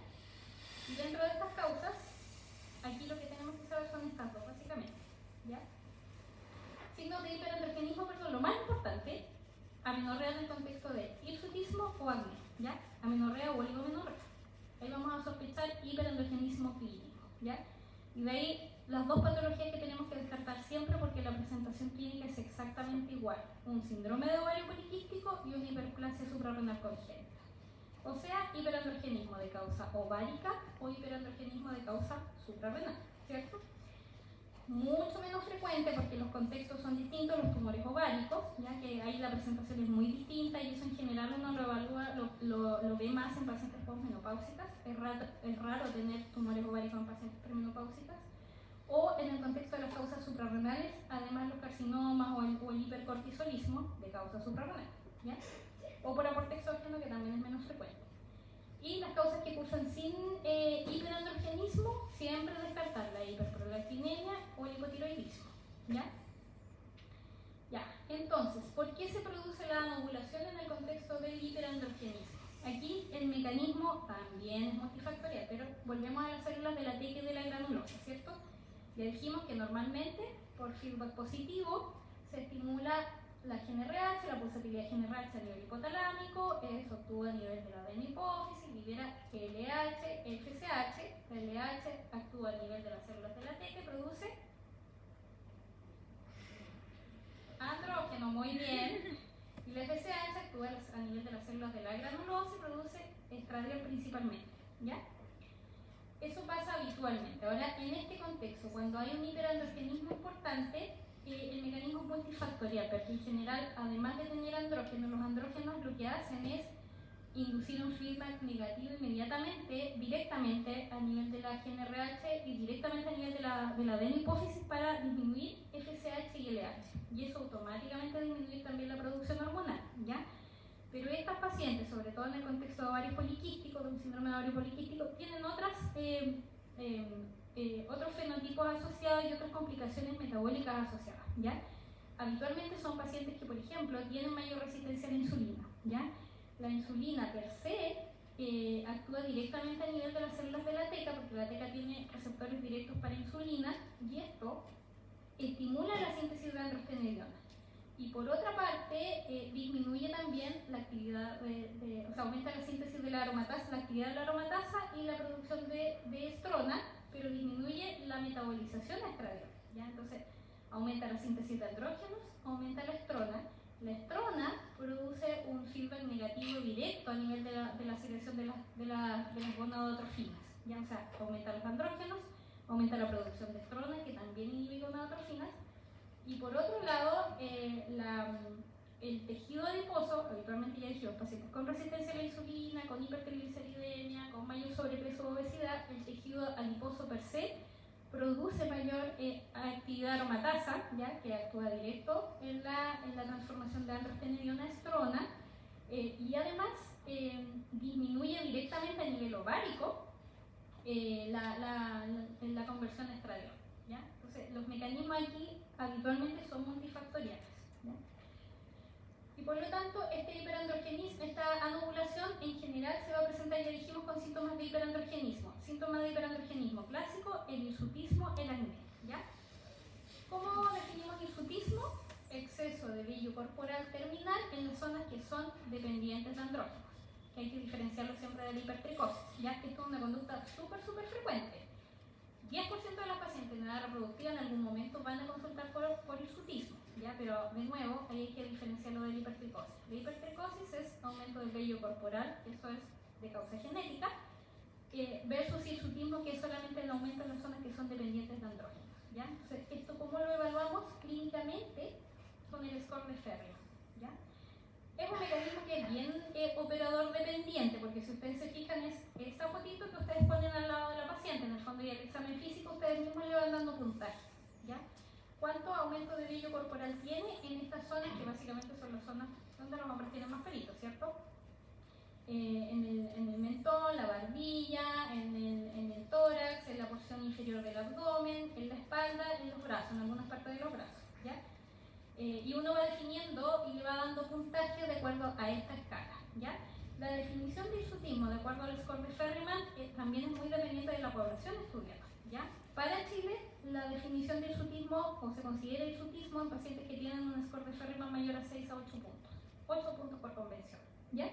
Y dentro de estas causas, aquí lo que tenemos que saber son estas dos, básicamente, ¿ya? Signos de hiperandrogenismo, perdón, lo más importante, amenorrea en el contexto de hirsutismo o acné, ¿ya? Amenorrea o oligomenorrea. Ahí vamos a sospechar hiperandrogenismo clínico, ¿ya? Y de ahí las dos patologías que tenemos que descartar siempre porque la presentación clínica es exactamente igual. Un síndrome de ovario poliquístico y una hiperplasia suprarrenal congénita. O sea, hiperandrogenismo de causa ovárica o hiperandrogenismo de causa suprarrenal, ¿cierto? Mucho menos frecuente porque los contextos son distintos, los tumores ováricos, ya que ahí la presentación es muy distinta y eso en general uno lo evalúa, lo ve más en pacientes posmenopáusicas. Es raro tener tumores ováricos en pacientes premenopáusicas. O en el contexto de las causas suprarrenales, además los carcinomas o el hipercortisolismo de causa suprarrenal, ¿ya? O por aporte exógeno, que también es menos frecuente. Y las causas que cursan sin hiperandrogenismo, siempre descartar la hiperprolactinemia o el hipotiroidismo, ¿ya? Ya, entonces, ¿por qué se produce la anovulación en el contexto del hiperandrogenismo? Aquí el mecanismo también es multifactorial, pero volvemos a las células de la teca y de la granulosa, ¿cierto? Ya dijimos que normalmente, por feedback positivo, se estimula la GNRH, la pulsatilidad GNRH a nivel hipotalámico, eso actúa a nivel de la adena hipófisis, libera LH, FSH, la LH actúa a nivel de las células de la teca y produce andrógeno, muy bien, y la FSH actúa a nivel de las células de la granulosa y produce estradiol principalmente, ¿ya? Eso pasa habitualmente. Ahora, en este contexto, cuando hay un hiperandrogenismo importante, el mecanismo es multifactorial, porque en general, además de tener andrógenos, los andrógenos lo que hacen es inducir un feedback negativo inmediatamente, directamente a nivel de la GNRH y directamente a nivel de la adena hipófisis para disminuir FSH y LH. Y eso automáticamente disminuir también la producción hormonal, ¿ya? Pero estas pacientes, sobre todo en el contexto de ovario poliquístico, de un síndrome de ovario poliquístico, tienen otros fenotipos asociados y otras complicaciones metabólicas asociadas, ¿ya? Habitualmente son pacientes que, por ejemplo, tienen mayor resistencia a la insulina, ¿ya? La insulina per se actúa directamente a nivel de las células de la teca, porque la teca tiene receptores directos para insulina, y esto estimula la síntesis de androstenediona. Y por otra parte, disminuye también la actividad, o sea, aumenta la síntesis de la aromatasa, la actividad de la aromatasa y la producción de estrona, pero disminuye la metabolización de estradiol, ¿ya? Entonces, aumenta la síntesis de andrógenos, aumenta la estrona. La estrona produce un feedback negativo directo a nivel de la secreción de las gonadotrofinas, ¿ya? O sea, aumenta los andrógenos, aumenta la producción de estrona, que también inhibe gonadotrofinas. Y por otro lado, el tejido adiposo, habitualmente ya dijimos, pacientes con resistencia a la insulina, con hipertrigliceridemia, con mayor sobrepeso o obesidad, el tejido adiposo per se produce mayor actividad aromatasa, ¿ya? Que actúa directo en la transformación de androstenediona a estrona, y además disminuye directamente a nivel ovárico la conversión a estradiol, ¿ya? Entonces, los mecanismos aquí habitualmente son multifactoriales, ¿ya? Y por lo tanto, esta anovulación en general se va a presentar, ya dijimos, con síntomas de hiperandrogenismo. Síntomas de hiperandrogenismo clásico, el hirsutismo, el acné, ¿ya? ¿Cómo definimos hirsutismo? Exceso de vello corporal terminal en las zonas que son dependientes de andrógenos, que hay que diferenciarlo siempre de la hipertricosis, ya que esto es una conducta súper frecuente. 10% de las pacientes en edad reproductiva en algún momento van a consultar por hirsutismo, ¿ya? Pero de nuevo ahí hay que diferenciarlo de la hipertricosis. La hipertricosis es aumento del vello corporal, eso es de causa genética, versus hirsutismo, que es solamente el aumento en las zonas que son dependientes de andrógenos, ¿ya? Entonces, ¿esto cómo lo evaluamos clínicamente? Con el score de Ferriman, ¿ya? Es un mecanismo que es bien operador dependiente, porque si ustedes se fijan es esta fotito que ustedes ponen al lado de la paciente, en el fondo, y el examen físico ustedes mismos le van dando puntaje, ¿ya? ¿Cuánto aumento de vello corporal tiene en estas zonas, que básicamente son las zonas donde los hombres tienen más pelitos, ¿cierto? En el mentón, la barbilla, en el tórax, en la porción inferior del abdomen, en la espalda, en los brazos, en algunas partes de los brazos, ¿ya? Y uno va definiendo y le va dando puntaje de acuerdo a esta escala, ¿ya? La definición de hirsutismo, de acuerdo al score de Ferriman, también es muy dependiente de la población estudiada, ¿ya? Para Chile, la definición de hirsutismo, o se considera hirsutismo en pacientes que tienen un score de Ferriman mayor a 6 a 8 puntos. 8 puntos por convención, ¿ya?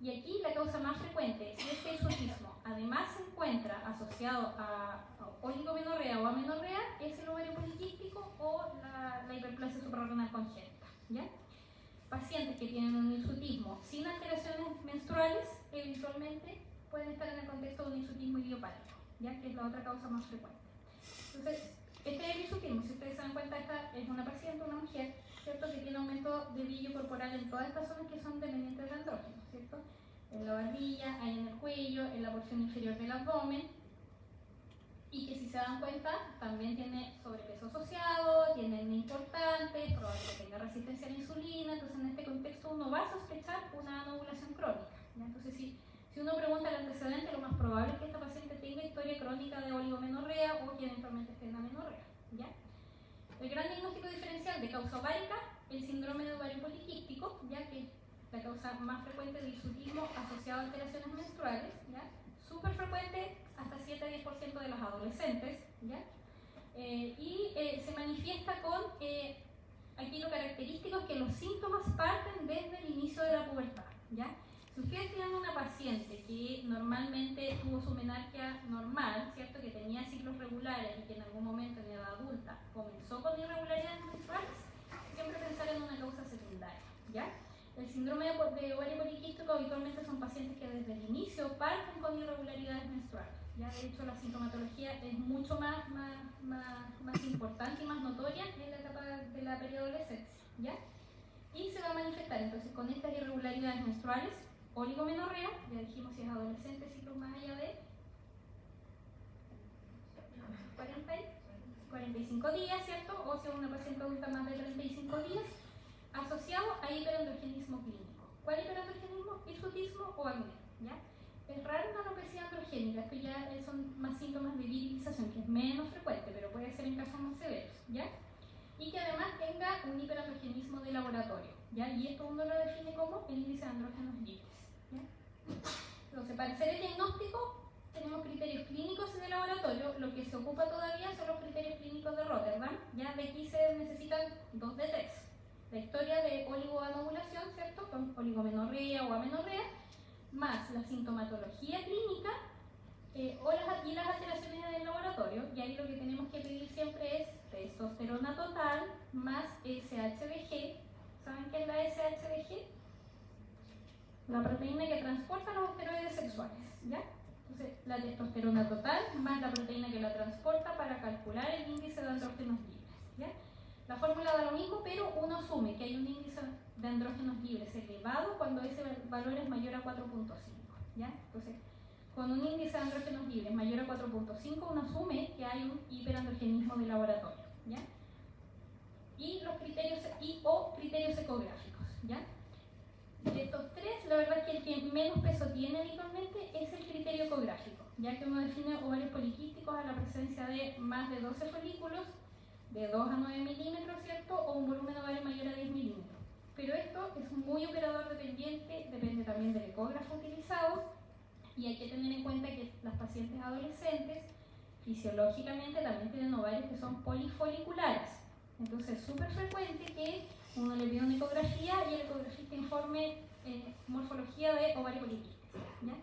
Y aquí la causa más frecuente, si este hirsutismo además se encuentra asociado a oligomenorrea o amenorrea, es el ovario poliquístico o la hiperplasia suprarrenal congénita, ¿ya? Pacientes que tienen un hirsutismo sin alteraciones menstruales, eventualmente pueden estar en el contexto de un hirsutismo idiopático, ¿ya? Que es la otra causa más frecuente. Entonces, este es el hirsutismo. Si ustedes se dan cuenta, esta es una paciente, una mujer, ¿cierto? Que tiene aumento de vello corporal en todas estas zonas que son dependientes de andrógenos, ¿cierto? En la barbilla, ahí en el cuello, en la porción inferior del abdomen, y que si se dan cuenta también tiene sobrepeso asociado, tiene acné importante, es probable que tenga resistencia a la insulina. Entonces en este contexto uno va a sospechar una anovulación crónica, ¿ya? Entonces si uno pregunta el antecedente, lo más probable es que esta paciente tenga historia crónica de oligomenorrea o que eventualmente esté en amenorrea, ¿ya? El gran diagnóstico diferencial de causa ovárica, el síndrome de ovario poliquístico, ya que es la causa más frecuente de hirsutismo asociado a alteraciones menstruales, ¿ya? Súper frecuente, hasta 7 a 10% de los adolescentes, ¿ya? Se manifiesta con, aquí lo característico es que los síntomas parten desde el inicio de la pubertad, ¿ya? Si ustedes tienen una paciente que normalmente tuvo su menarquia normal, ¿cierto? Que tenía ciclos regulares y que en algún momento en edad adulta comenzó con irregularidades menstruales, siempre pensar en una causa secundaria, ¿ya? El síndrome de ovario poliquístico habitualmente son pacientes que desde el inicio parten con irregularidades menstruales, ¿ya? De hecho, la sintomatología es mucho más importante y más notoria en la etapa de la periadolescencia, ¿ya? Y se va a manifestar entonces con estas irregularidades menstruales, oligomenorrea, ya dijimos si es adolescente, ciclos más allá de 45 días, ¿cierto? O si es una paciente adulta más de 35 días, asociado a hiperandrogenismo clínico. ¿Cuál hiperandrogenismo? Hirsutismo o acné, ¿ya? Es raro una alopecia androgénica, esto ya son más síntomas de virilización, que es menos frecuente, pero puede ser en casos más severos, ¿ya? Y que además tenga un hiperandrogenismo de laboratorio, ¿ya? Y esto uno lo define como el índice de andrógenos libres, ¿ya? Entonces, para hacer el diagnóstico, tenemos criterios clínicos de laboratorio. Lo que se ocupa todavía son los criterios clínicos de Rotterdam, ¿ya? De aquí se necesitan 2 de 3. La historia de oligoanovulación, ¿cierto? Con oligomenorrea o amenorrea, más la sintomatología clínica y las alteraciones del laboratorio. Y ahí lo que tenemos que pedir siempre es testosterona total más SHBG. ¿Saben qué es la SHBG? La proteína que transporta los esteroides sexuales, ¿ya? Entonces, la testosterona total más la proteína que la transporta para calcular el índice de andrógenos libres, ¿ya? La fórmula da lo mismo, pero uno asume que hay un índice de andrógenos libres elevado cuando ese valor es mayor a 4.5, ¿ya? Entonces, con un índice de andrógenos libres mayor a 4.5, uno asume que hay un hiperandrogenismo de laboratorio, ¿ya? Y los criterios o criterios ecográficos, ¿ya? De estos 3, la verdad es que el que menos peso tiene habitualmente es el criterio ecográfico, ya que uno define ovarios poliquísticos a la presencia de más de 12 folículos, de 2 a 9 milímetros, ¿cierto? O un volumen ovario mayor a 10 milímetros. Pero esto es muy operador dependiente, depende también del ecógrafo utilizado, y hay que tener en cuenta que las pacientes adolescentes fisiológicamente también tienen ovarios que son polifoliculares. Entonces es súper frecuente que uno le pida una ecografía y el ecografista informe morfología de ovario poliquístico, ¿ya?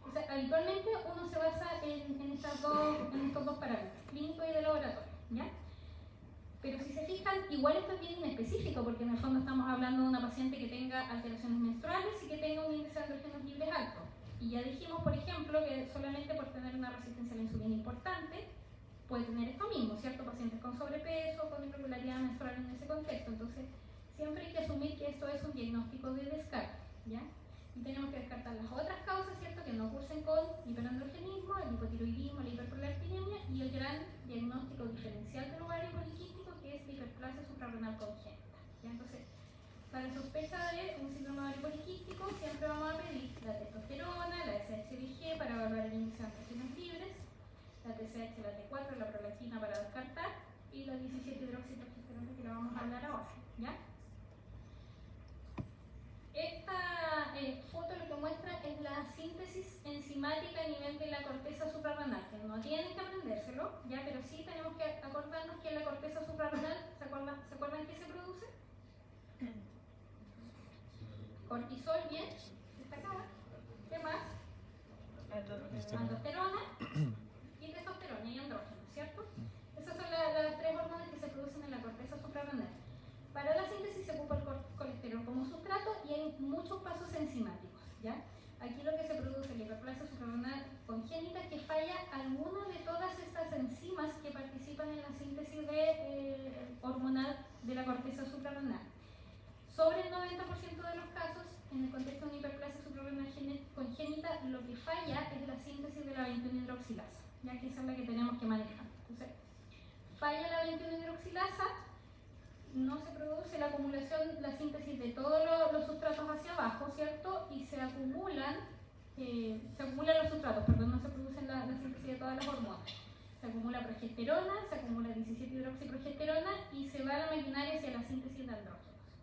O sea, habitualmente uno se basa en estos dos parámetros, clínico y de laboratorio, ¿ya? Pero si se fijan, igual esto es bien inespecífico, porque en el fondo estamos hablando de una paciente que tenga alteraciones menstruales y que tenga un índice de andrógenos libres alto. Y ya dijimos, por ejemplo, que solamente por tener una resistencia a la insulina importante, puede tener esto mismo, ¿cierto? Pacientes con sobrepeso, con irregularidad menstrual en ese contexto. Entonces, siempre hay que asumir que esto es un diagnóstico de descarte, ¿ya? Y tenemos que descartar las otras causas, ¿cierto? Que no cursen con hiperandrogenismo, el hipotiroidismo, la hiperprolactinemia y el gran diagnóstico diferencial del ovario poliquístico, que es la hiperplasia suprarrenal congénita, ¿ya? Entonces, para sospecha de un síndrome ovario poliquístico, siempre vamos a pedir la testosterona, la SHBG para evaluar el índice de andrógenos libres, la TSH, la T4, la prolactina para descartar y la 17-hidroxiprogesterona que la vamos a hablar ahora, ¿ya? Esta foto lo que muestra es la síntesis enzimática a nivel de la corteza suprarrenal, que no tienen que aprendérselo, ¿ya? Pero sí tenemos que acordarnos que la corteza suprarrenal, ¿se acuerdan qué se produce? Cortisol, bien, destacada. ¿Qué más? Aldosterona y testosterona y andrógenos, ¿cierto? Esas son las tres hormonas que se producen en la corteza suprarrenal. Para la síntesis se ocupa el colesterol como sustrato y hay muchos pasos enzimáticos, ¿ya? Aquí lo que se produce es la hiperplasia suprarrenal congénita que falla alguna de todas estas enzimas que participan en la síntesis hormonal de la corteza suprarrenal. Sobre el 90% de los casos, en el contexto de una hiperplasia suprarrenal congénita, lo que falla es la síntesis de la 21-hidroxilasa, ya que esa es la que tenemos que manejar. Entonces, falla la 21-hidroxilasa, no se produce la acumulación, la síntesis de todos los sustratos hacia abajo, ¿cierto? Y se acumulan los sustratos, perdón, no se produce la síntesis de todas las hormonas. Se acumula progesterona, se acumula 17-hidroxiprogesterona y se va a la maquinaria hacia la síntesis de andrógenos.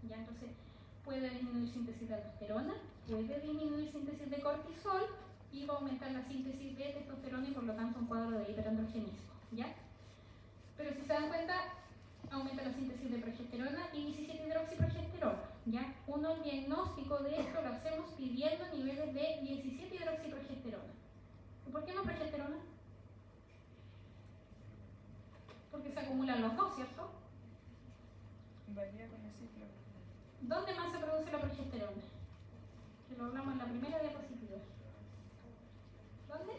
¿Ya? Entonces, puede disminuir síntesis de aldosterona, puede disminuir síntesis de cortisol y va a aumentar la síntesis de testosterona y por lo tanto un cuadro de hiperandrogenismo, ¿ya? Pero si se dan cuenta, aumenta la síntesis de progesterona y 17-hidroxiprogesterona, ¿ya? El diagnóstico de esto lo hacemos pidiendo niveles de 17-hidroxiprogesterona. ¿Y por qué no progesterona? Porque se acumulan los dos, ¿cierto? Varía con el ciclo. ¿Dónde más se produce la progesterona? Que lo hablamos en la primera diapositiva. ¿Dónde?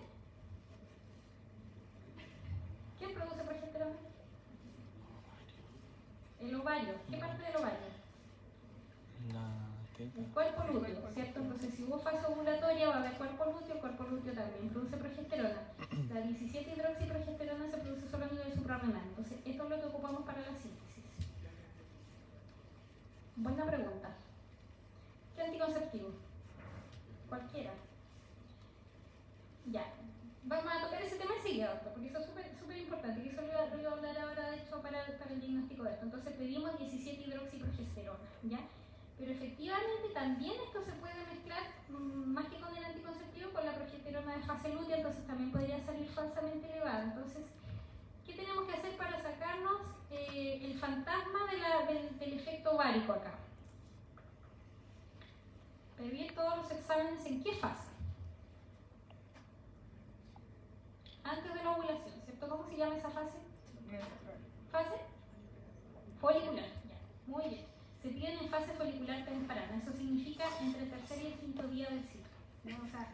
¿Quién produce progesterona? El ovario. ¿Qué parte del ovario? El cuerpo lúteo, ¿cierto? Entonces, si hubo fase ovulatoria, va a haber cuerpo lúteo, el cuerpo lúteo también produce progesterona. La 17-hidroxiprogesterona se produce solo a nivel suprarrenal. Entonces, esto es lo que ocupamos para la síntesis. Buena pregunta. ¿Qué anticonceptivo? Cualquiera. Ya. Vamos a tocar ese tema enseguida, doctor, porque eso es súper importante. Y eso lo iba a hablar ahora, de hecho, para el diagnóstico de esto. Entonces pedimos 17-hidroxiprogesterona, ¿ya? Pero efectivamente también esto se puede mezclar, más que con el anticonceptivo, con la progesterona de fase lútea, entonces también podría salir falsamente elevada. Entonces, ¿qué tenemos que hacer para sacarnos el fantasma del efecto ovárico acá? Pedir todos los exámenes en qué fase. Antes de la ovulación, ¿cierto? ¿Cómo se llama esa fase? ¿Fase? Folicular, ya, muy bien. Se piden en fase folicular temprana, eso significa entre el tercer y el quinto día del ciclo, ¿no? O sea,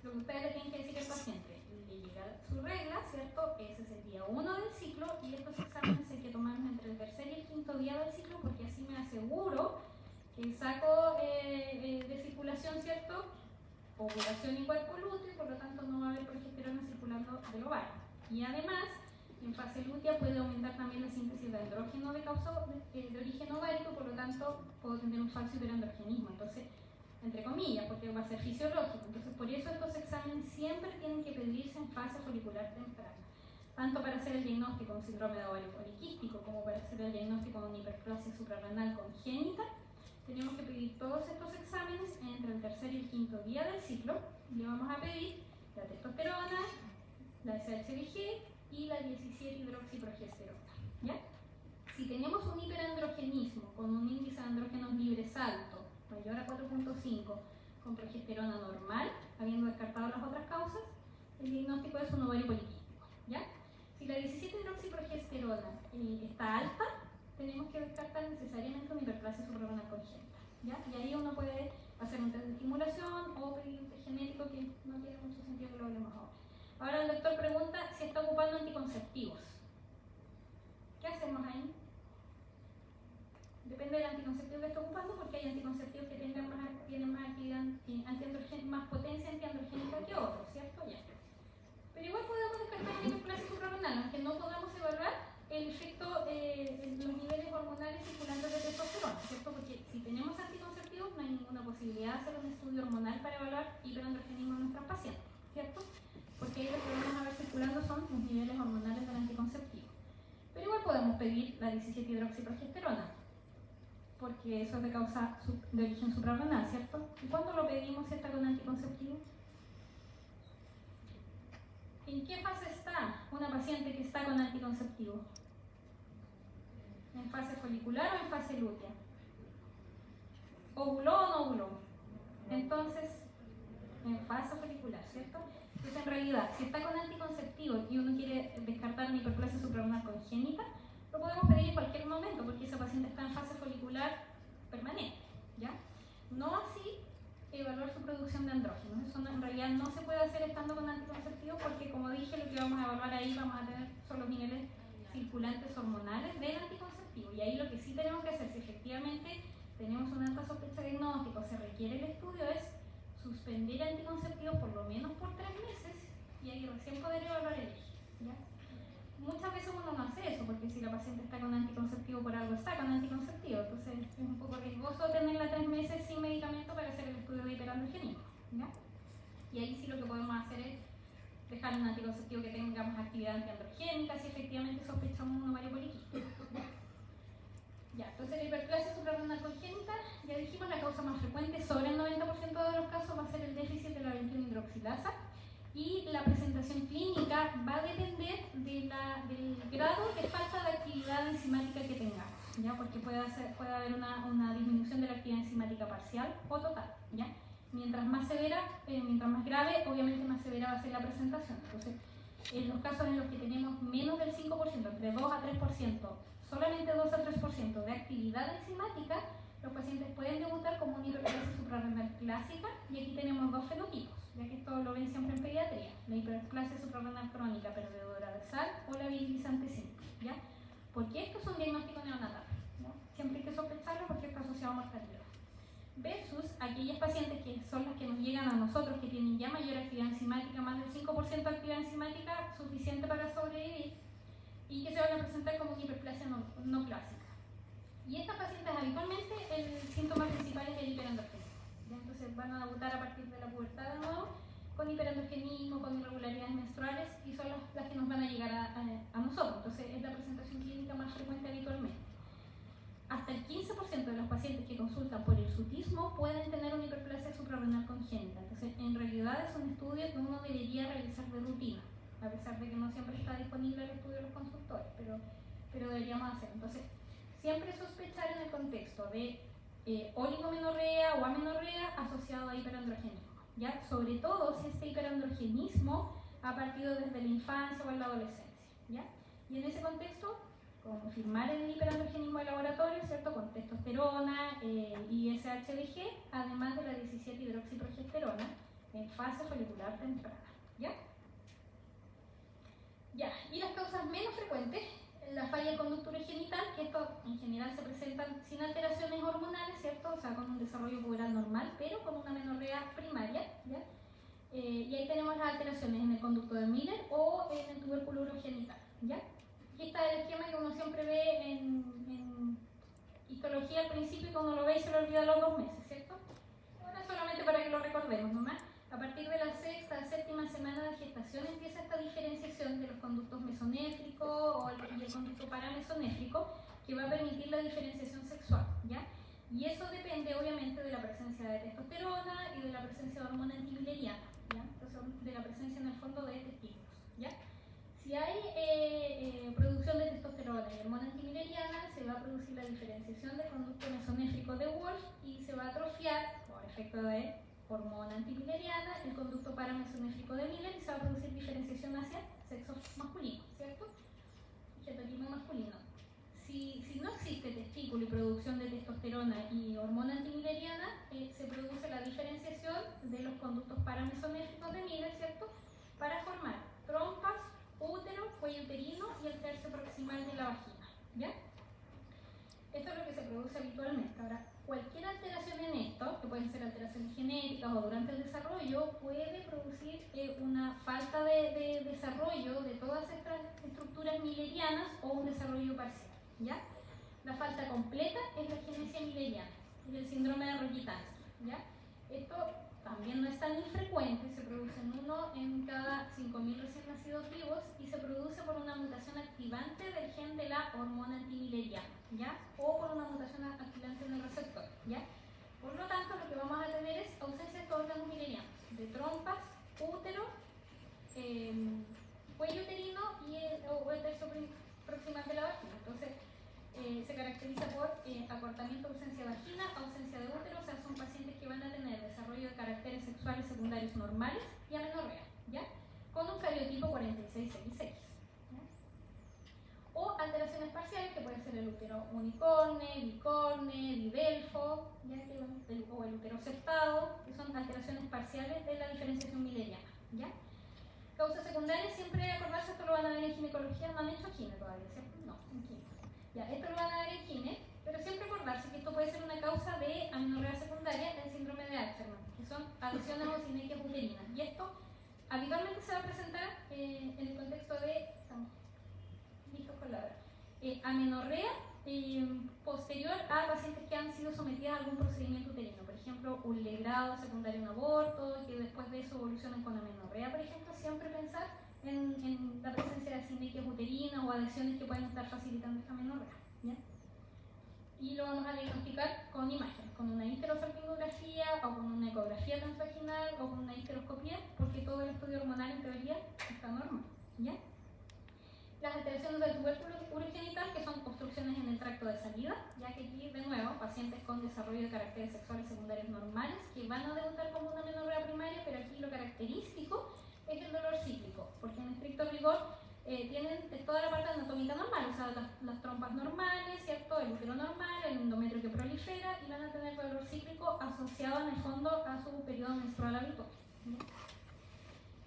lo que ustedes le tienen que decir al paciente, le llega su regla, ¿cierto? Ese es el día 1 del ciclo y estos exámenes hay que tomarlos entre el tercer y el quinto día del ciclo porque así me aseguro que el saco de circulación, ¿cierto? Ovulación y cuerpo lúteo y por lo tanto no va a haber progesterona circulando del ovario. Y además, en fase lútea puede aumentar también la síntesis de andrógeno de origen ovárico, por lo tanto puedo tener un falso hiperandrogenismo. Entonces, entre comillas, porque va a ser fisiológico. Entonces, por eso estos exámenes siempre tienen que pedirse en fase folicular temprana, tanto para hacer el diagnóstico de un síndrome de ovario poliquístico como para hacer el diagnóstico de una hiperplasia suprarrenal congénita. Tenemos que pedir todos estos exámenes entre el tercer y el quinto día del ciclo. Le vamos a pedir la testosterona, la SHBG y la 17-hidroxiprogesterona, ¿ya? Si tenemos un hiperandrogenismo con un índice de andrógenos libres alto, mayor a 4.5, con progesterona normal, habiendo descartado las otras causas, el diagnóstico es un ovario poliquístico, ¿ya? Si la 17-hidroxiprogesterona está alta, tenemos que descartar necesariamente una hiperplasia suprarrenal congénita, ¿ya? Y ahí uno puede hacer un test de estimulación o pedir un test genético tópico que no tiene mucho sentido que lo hablemos ahora. Ahora el doctor pregunta si está ocupando anticonceptivos. ¿Qué hacemos ahí? Depende del anticonceptivo que esté ocupando, porque hay anticonceptivos que tienen más actividad más potencia antiandrogénica que otros, ¿cierto? Ya. Pero igual podemos descartar el hiperplasia suprarrenal, aunque no podamos evaluar el efecto en los niveles hormonales circulantes de testosterona, ¿cierto? Porque si tenemos anticonceptivos no hay ninguna posibilidad de hacer un estudio hormonal para evaluar hiperandrogenismo en nuestros pacientes, ¿cierto? Porque ahí lo que vamos a ver circulando son los niveles hormonales del anticonceptivo. Pero igual podemos pedir la 17-hidroxiprogesterona, porque eso es de origen suprarrenal, ¿cierto? ¿Y cuándo lo pedimos si está con anticonceptivo? ¿En qué fase está una paciente que está con anticonceptivo? ¿En fase folicular o en fase lútea? ¿Ovuló o no ovuló? Entonces, en fase folicular, ¿cierto? Entonces, en realidad, si está con anticonceptivo y uno quiere descartar una hiperplasia suprarrenal congénita, lo podemos pedir en cualquier momento, porque esa paciente está en fase folicular permanente, ¿ya? No así evaluar su producción de andrógenos. Eso en realidad no se puede hacer estando con anticonceptivos, porque como dije, lo que vamos a evaluar ahí vamos a tener son los niveles circulantes hormonales del anticonceptivo. Y ahí lo que sí tenemos que hacer, si efectivamente tenemos una alta sospecha diagnóstica o se requiere el estudio, es suspender anticonceptivos por lo menos por 3 meses y ahí recién poder evaluar el eje, ¿ya? Muchas veces uno no hace eso, porque si la paciente está con anticonceptivo, por algo está con anticonceptivo, entonces es un poco riesgoso tenerla 3 meses sin medicamento para hacer el estudio de hiperandrogenismo, ¿ya? Y ahí sí lo que podemos hacer es dejar un anticonceptivo que tenga más actividad antiandrogénica si efectivamente sospechamos un ovario poliquístico, ¿ya? Ya, entonces la hiperplasia suprarrenal congénita, ya dijimos, la causa más frecuente, sobre el 90% de los casos va a ser el déficit de la 21-hidroxilasa. Y la presentación clínica va a depender del grado de falta de actividad enzimática que tengamos, ¿ya? Porque puede haber una disminución de la actividad enzimática parcial o total, ¿ya? Mientras más severa, mientras más grave, obviamente más severa va a ser la presentación. Entonces, en los casos en los que tenemos menos del 5%, entre 2 a 3%, solamente 2 a 3% de actividad enzimática, los pacientes pueden debutar como una hiperplasia suprarrenal clásica, y aquí tenemos 2 fenotipos, ya que esto lo ven siempre en pediatría: la hiperplasia suprarrenal crónica perdedora de sal o la virilizante simple, ¿ya? Porque esto es un diagnóstico neonatal, ¿no? Siempre hay que sospecharlo porque está asociado a mortalidad. Versus aquellas pacientes que son las que nos llegan a nosotros, que tienen ya mayor actividad enzimática, más del 5% de actividad enzimática suficiente para sobrevivir, y que se van a presentar como una hiperplasia no clásica. Y estas pacientes habitualmente el síntoma principal es el hiperandrogenismo, ¿ya? Entonces van a debutar a partir de la pubertad de nuevo con hiperandrogenismo, con irregularidades menstruales, y son las que nos van a llegar a nosotros. Entonces es la presentación clínica más frecuente habitualmente. Hasta el 15% de los pacientes que consultan por hirsutismo pueden tener una hiperplasia suprarrenal congénita. Entonces, en realidad es un estudio que uno debería realizar de rutina, a pesar de que no siempre está disponible el estudio de los consultores, pero deberíamos hacerlo. Entonces, siempre sospechar en el contexto de oligomenorrea o amenorrea asociado a hiperandrogenismo, ¿ya? Sobre todo si este hiperandrogenismo ha partido desde la infancia o en la adolescencia, ¿ya? Y en ese contexto, confirmar el hiperandrogenismo de laboratorio, ¿cierto? Con testosterona y SHBG, además de la 17-hidroxiprogesterona en fase folicular temprana, ¿ya? Ya, y las causas menos frecuentes, la falla del conducto urogenital, que esto en general se presentan sin alteraciones hormonales, ¿cierto? O sea, con un desarrollo puberal normal, pero con una menorrea primaria, ¿ya? Y ahí tenemos las alteraciones en el conducto de Miller o en el tubérculo urogenital, ¿ya? Aquí está el esquema que uno siempre ve en histología al principio, y cuando lo ve y se lo olvida a los 2 meses, ¿cierto? Ahora solamente para que lo recordemos nomás. A partir de la 6ª, 7ª semana de gestación empieza esta diferenciación de los conductos mesonéfricos y el conducto paramesonéfrico, que va a permitir la diferenciación sexual, ¿ya? Y eso depende obviamente de la presencia de testosterona y de la presencia de hormona antimileriana, ¿ya? Entonces, de la presencia en el fondo de testículos, ¿ya? Si hay producción de testosterona y hormona antimileriana, se va a producir la diferenciación del conducto mesonéfrico de Wolff y se va a atrofiar, por efecto de hormona antimileriana, el conducto paramesonéfrico de Miller, y se va a producir diferenciación hacia sexo masculino, ¿cierto? Genotipo masculino. Si no existe testículo y producción de testosterona y hormona antimileriana, se produce la diferenciación de los conductos paramesomérgicos de Miller, ¿cierto? Para formar trompas, útero, cuello uterino y el tercio proximal de la vagina, ¿ya? Esto es lo que se produce habitualmente. Ahora, cualquier alteración en esto, que pueden ser alteraciones genéticas o durante el desarrollo, puede producir una falta de desarrollo de todas estas estructuras millerianas o un desarrollo parcial, ¿ya? La falta completa es la agenesia milleriana, es el síndrome de Rokitansky, ¿ya? Esto también no es tan infrecuente, se produce en uno en cada 5.000 recién nacidos vivos y se produce por una mutación activante del gen de la hormona antimilleriana, ¿ya? O por una mutación activante en el receptor, ¿ya? Por lo tanto, lo que vamos a tener es ausencia de estos órganos millerianos, de trompas, útero, cuello uterino y el tercio proximal de la vagina. Entonces, se caracteriza por acortamiento, ausencia de vagina, ausencia de útero, o sea, son pacientes que van a tener desarrollo de caracteres sexuales secundarios normales y amenorrea, ¿ya? Con un cariotipo 46XX, ¿ya? O alteraciones parciales, que puede ser el útero unicorne, bicorne, bidelfo, ¿ya? O el útero septado, que son alteraciones parciales de la diferenciación milleriana, ¿ya? Causas secundarias, siempre acordarse, esto lo van a ver en ginecología, no han hecho gine todavía, ¿cierto? No, en gine. Ya, esto lo van a ver en gine, pero siempre acordarse que esto puede ser una causa de amenorrea secundaria en síndrome de Asherman, que son adhesiones o sinequias uterinas. Y esto habitualmente se va a presentar en el contexto de, estamos listos con la hora, amenorrea posterior a pacientes que han sido sometidas a algún procedimiento uterino, por ejemplo, un legrado secundario a un aborto, y que después de eso evolucionan con amenorrea, por ejemplo, siempre pensar en la presencia de sinequias uterinas o adhesiones que pueden estar facilitando esta amenorrea, ¿ya? Y lo vamos a diagnosticar con imágenes, con una histerosalpingografía o con una ecografía transvaginal o con una histeroscopía, porque todo el estudio hormonal en teoría está normal, ¿ya? Las alteraciones del tubérculo urogenital, que son obstrucciones en el tracto de salida, ya que aquí, de nuevo, pacientes con desarrollo de caracteres sexuales secundarios normales que van a debutar como una amenorrea primaria, pero aquí lo característico es el dolor cíclico, porque en estricto rigor tienen toda la parte anatómica normal, o sea, las trompas normales, ¿cierto? El útero normal, el endometrio que prolifera, y van a tener dolor cíclico asociado en el fondo a su periodo menstrual habitual, ¿no?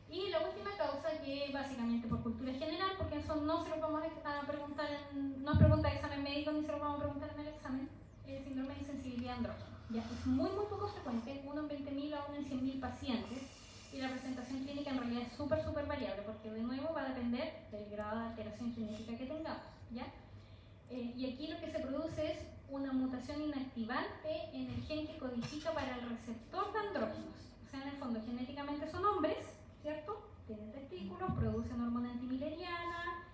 Y la última causa, que básicamente por cultura general, porque eso no se lo vamos a preguntar, no es pregunta de examen médico ni se lo vamos a preguntar en el examen, el síndrome de insensibilidad andrógena. Ya es muy poco frecuente, 1 en 20.000 a 1 en 100.000 pacientes, y la presentación clínica en realidad es súper variable, porque de nuevo va a depender del grado de alteración genética que tengamos, ¿ya? Y aquí lo que se produce es una mutación inactivante en el gen que codifica para el receptor de andrógenos. O sea, en el fondo, genéticamente son hombres, ¿cierto? Tienen testículos, producen hormona antimilleriana,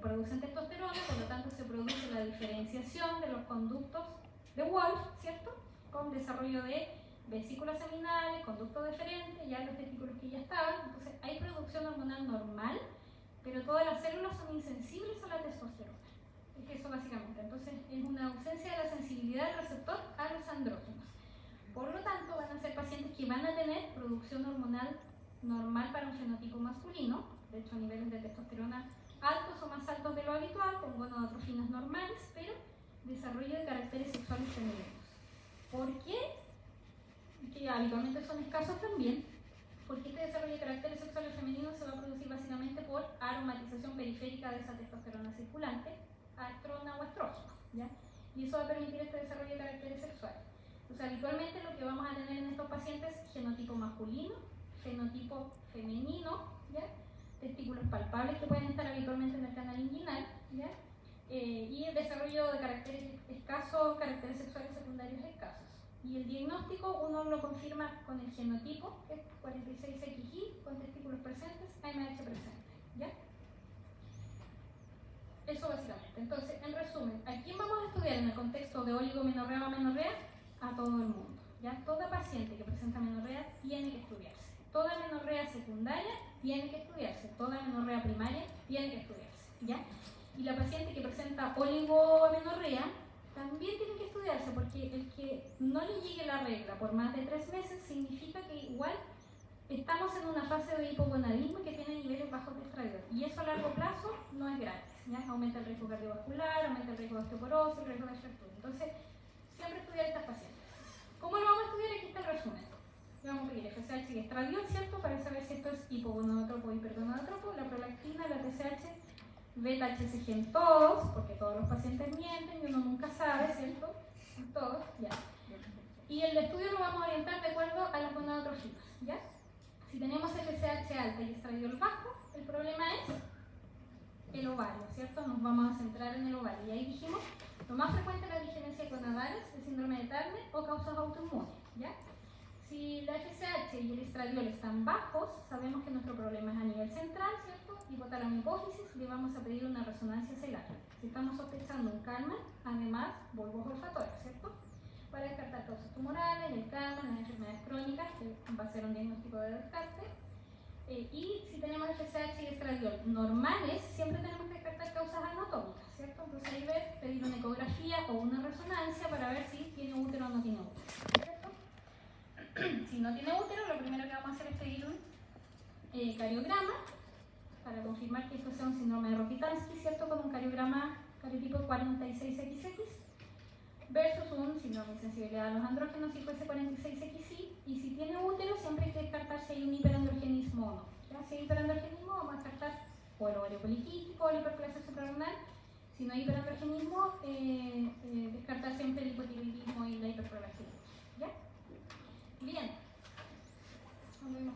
producen testosterona, por lo tanto se produce la diferenciación de los conductos de Wolff, ¿cierto? Con desarrollo de vesículas seminales, conducto deferente, ya los testículos que ya estaban. Entonces hay producción hormonal normal, pero todas las células son insensibles a la testosterona. Es eso básicamente. Entonces es una ausencia de la sensibilidad del receptor a los andrógenos. Por lo tanto, van a ser pacientes que van a tener producción hormonal normal para un fenotipo masculino, de hecho niveles de testosterona altos o más altos de lo habitual, con gonadotrofinas normales, pero desarrollo de caracteres sexuales femeninos. ¿Por qué? Que habitualmente son escasos también, porque este desarrollo de caracteres sexuales femeninos se va a producir básicamente por aromatización periférica de esa testosterona circulante a estrona o estrógeno, ¿ya? Y eso va a permitir este desarrollo de caracteres sexuales. Entonces, habitualmente lo que vamos a tener en estos pacientes es genotipo masculino, fenotipo femenino, ¿ya? Testículos palpables que pueden estar habitualmente en el canal inguinal, ¿ya? Y el desarrollo de caracteres escasos, caracteres sexuales secundarios escasos. Y el diagnóstico uno lo confirma con el genotipo, que es 46XY, con testículos presentes, AMH presente, ¿ya? Eso básicamente. Entonces, en resumen, ¿a quién vamos a estudiar en el contexto de oligomenorrea o amenorrea? A todo el mundo, ¿ya? Toda paciente que presenta amenorrea tiene que estudiarse. Toda amenorrea secundaria tiene que estudiarse. Toda amenorrea primaria tiene que estudiarse, ¿ya? Y la paciente que presenta oligomenorrea también tiene que estudiarse, porque el que no le llegue la regla por más de 3 meses significa que igual estamos en una fase de hipogonadismo que tiene niveles bajos de estradiol, y eso a largo plazo no es gratis, ¿ya? Aumenta el riesgo cardiovascular, aumenta el riesgo de osteoporosis, el riesgo de fractura. Entonces, siempre estudiar a estas pacientes. ¿Cómo lo vamos a estudiar? Aquí está el resumen. Le vamos a pedir FSH y estradiol, ¿cierto? Para saber si esto es hipogonadotrópo o hipergonadotrópo, la prolactina, la TSH, beta HCG en todos, porque todos los pacientes mienten y uno nunca sabe, ¿cierto? En todos, ya. Y el estudio lo vamos a orientar de acuerdo a las gonadotrofinas, ¿ya? Si tenemos FSH alta y estradiol bajo, el problema es el ovario, ¿cierto? Nos vamos a centrar en el ovario. Y ahí dijimos, lo más frecuente es la digenencia gonadales, el síndrome de Turner o causas autoinmunes, ¿ya? Si la FSH y el estradiol están bajos, sabemos que nuestro problema es a nivel central, ¿cierto? Hipotálamo hipófisis, le vamos a pedir una resonancia celular. Si estamos sospechando un Kalman, además, bulbos olfatorios, ¿cierto? Para descartar causas tumorales, el Kalman, las enfermedades crónicas, que va a ser un diagnóstico de descarte. Y si tenemos FSH y estradiol normales, siempre tenemos que descartar causas anatómicas, ¿cierto? Entonces ahí ver, pedir una ecografía o una resonancia para ver si tiene útero o no tiene útero, ¿cierto? Si no tiene útero, lo primero que vamos a hacer es pedir un cariograma para confirmar que esto sea un síndrome de Rokitansky, ¿cierto? Con un cariograma cariotipo 46XX versus un síndrome de sensibilidad a los andrógenos si fuese 46XY, y si tiene útero siempre hay que descartar si hay un hiperandrogenismo o no. ¿Ya? Si hay hiperandrogenismo vamos a descartar o el ovario poliquístico o la hiperplasia suprarrenal. Si no hay hiperandrogenismo, descartar siempre el hipotiroidismo y la hiperprolactinemia. ¿Ya? Bien. Nos vemos.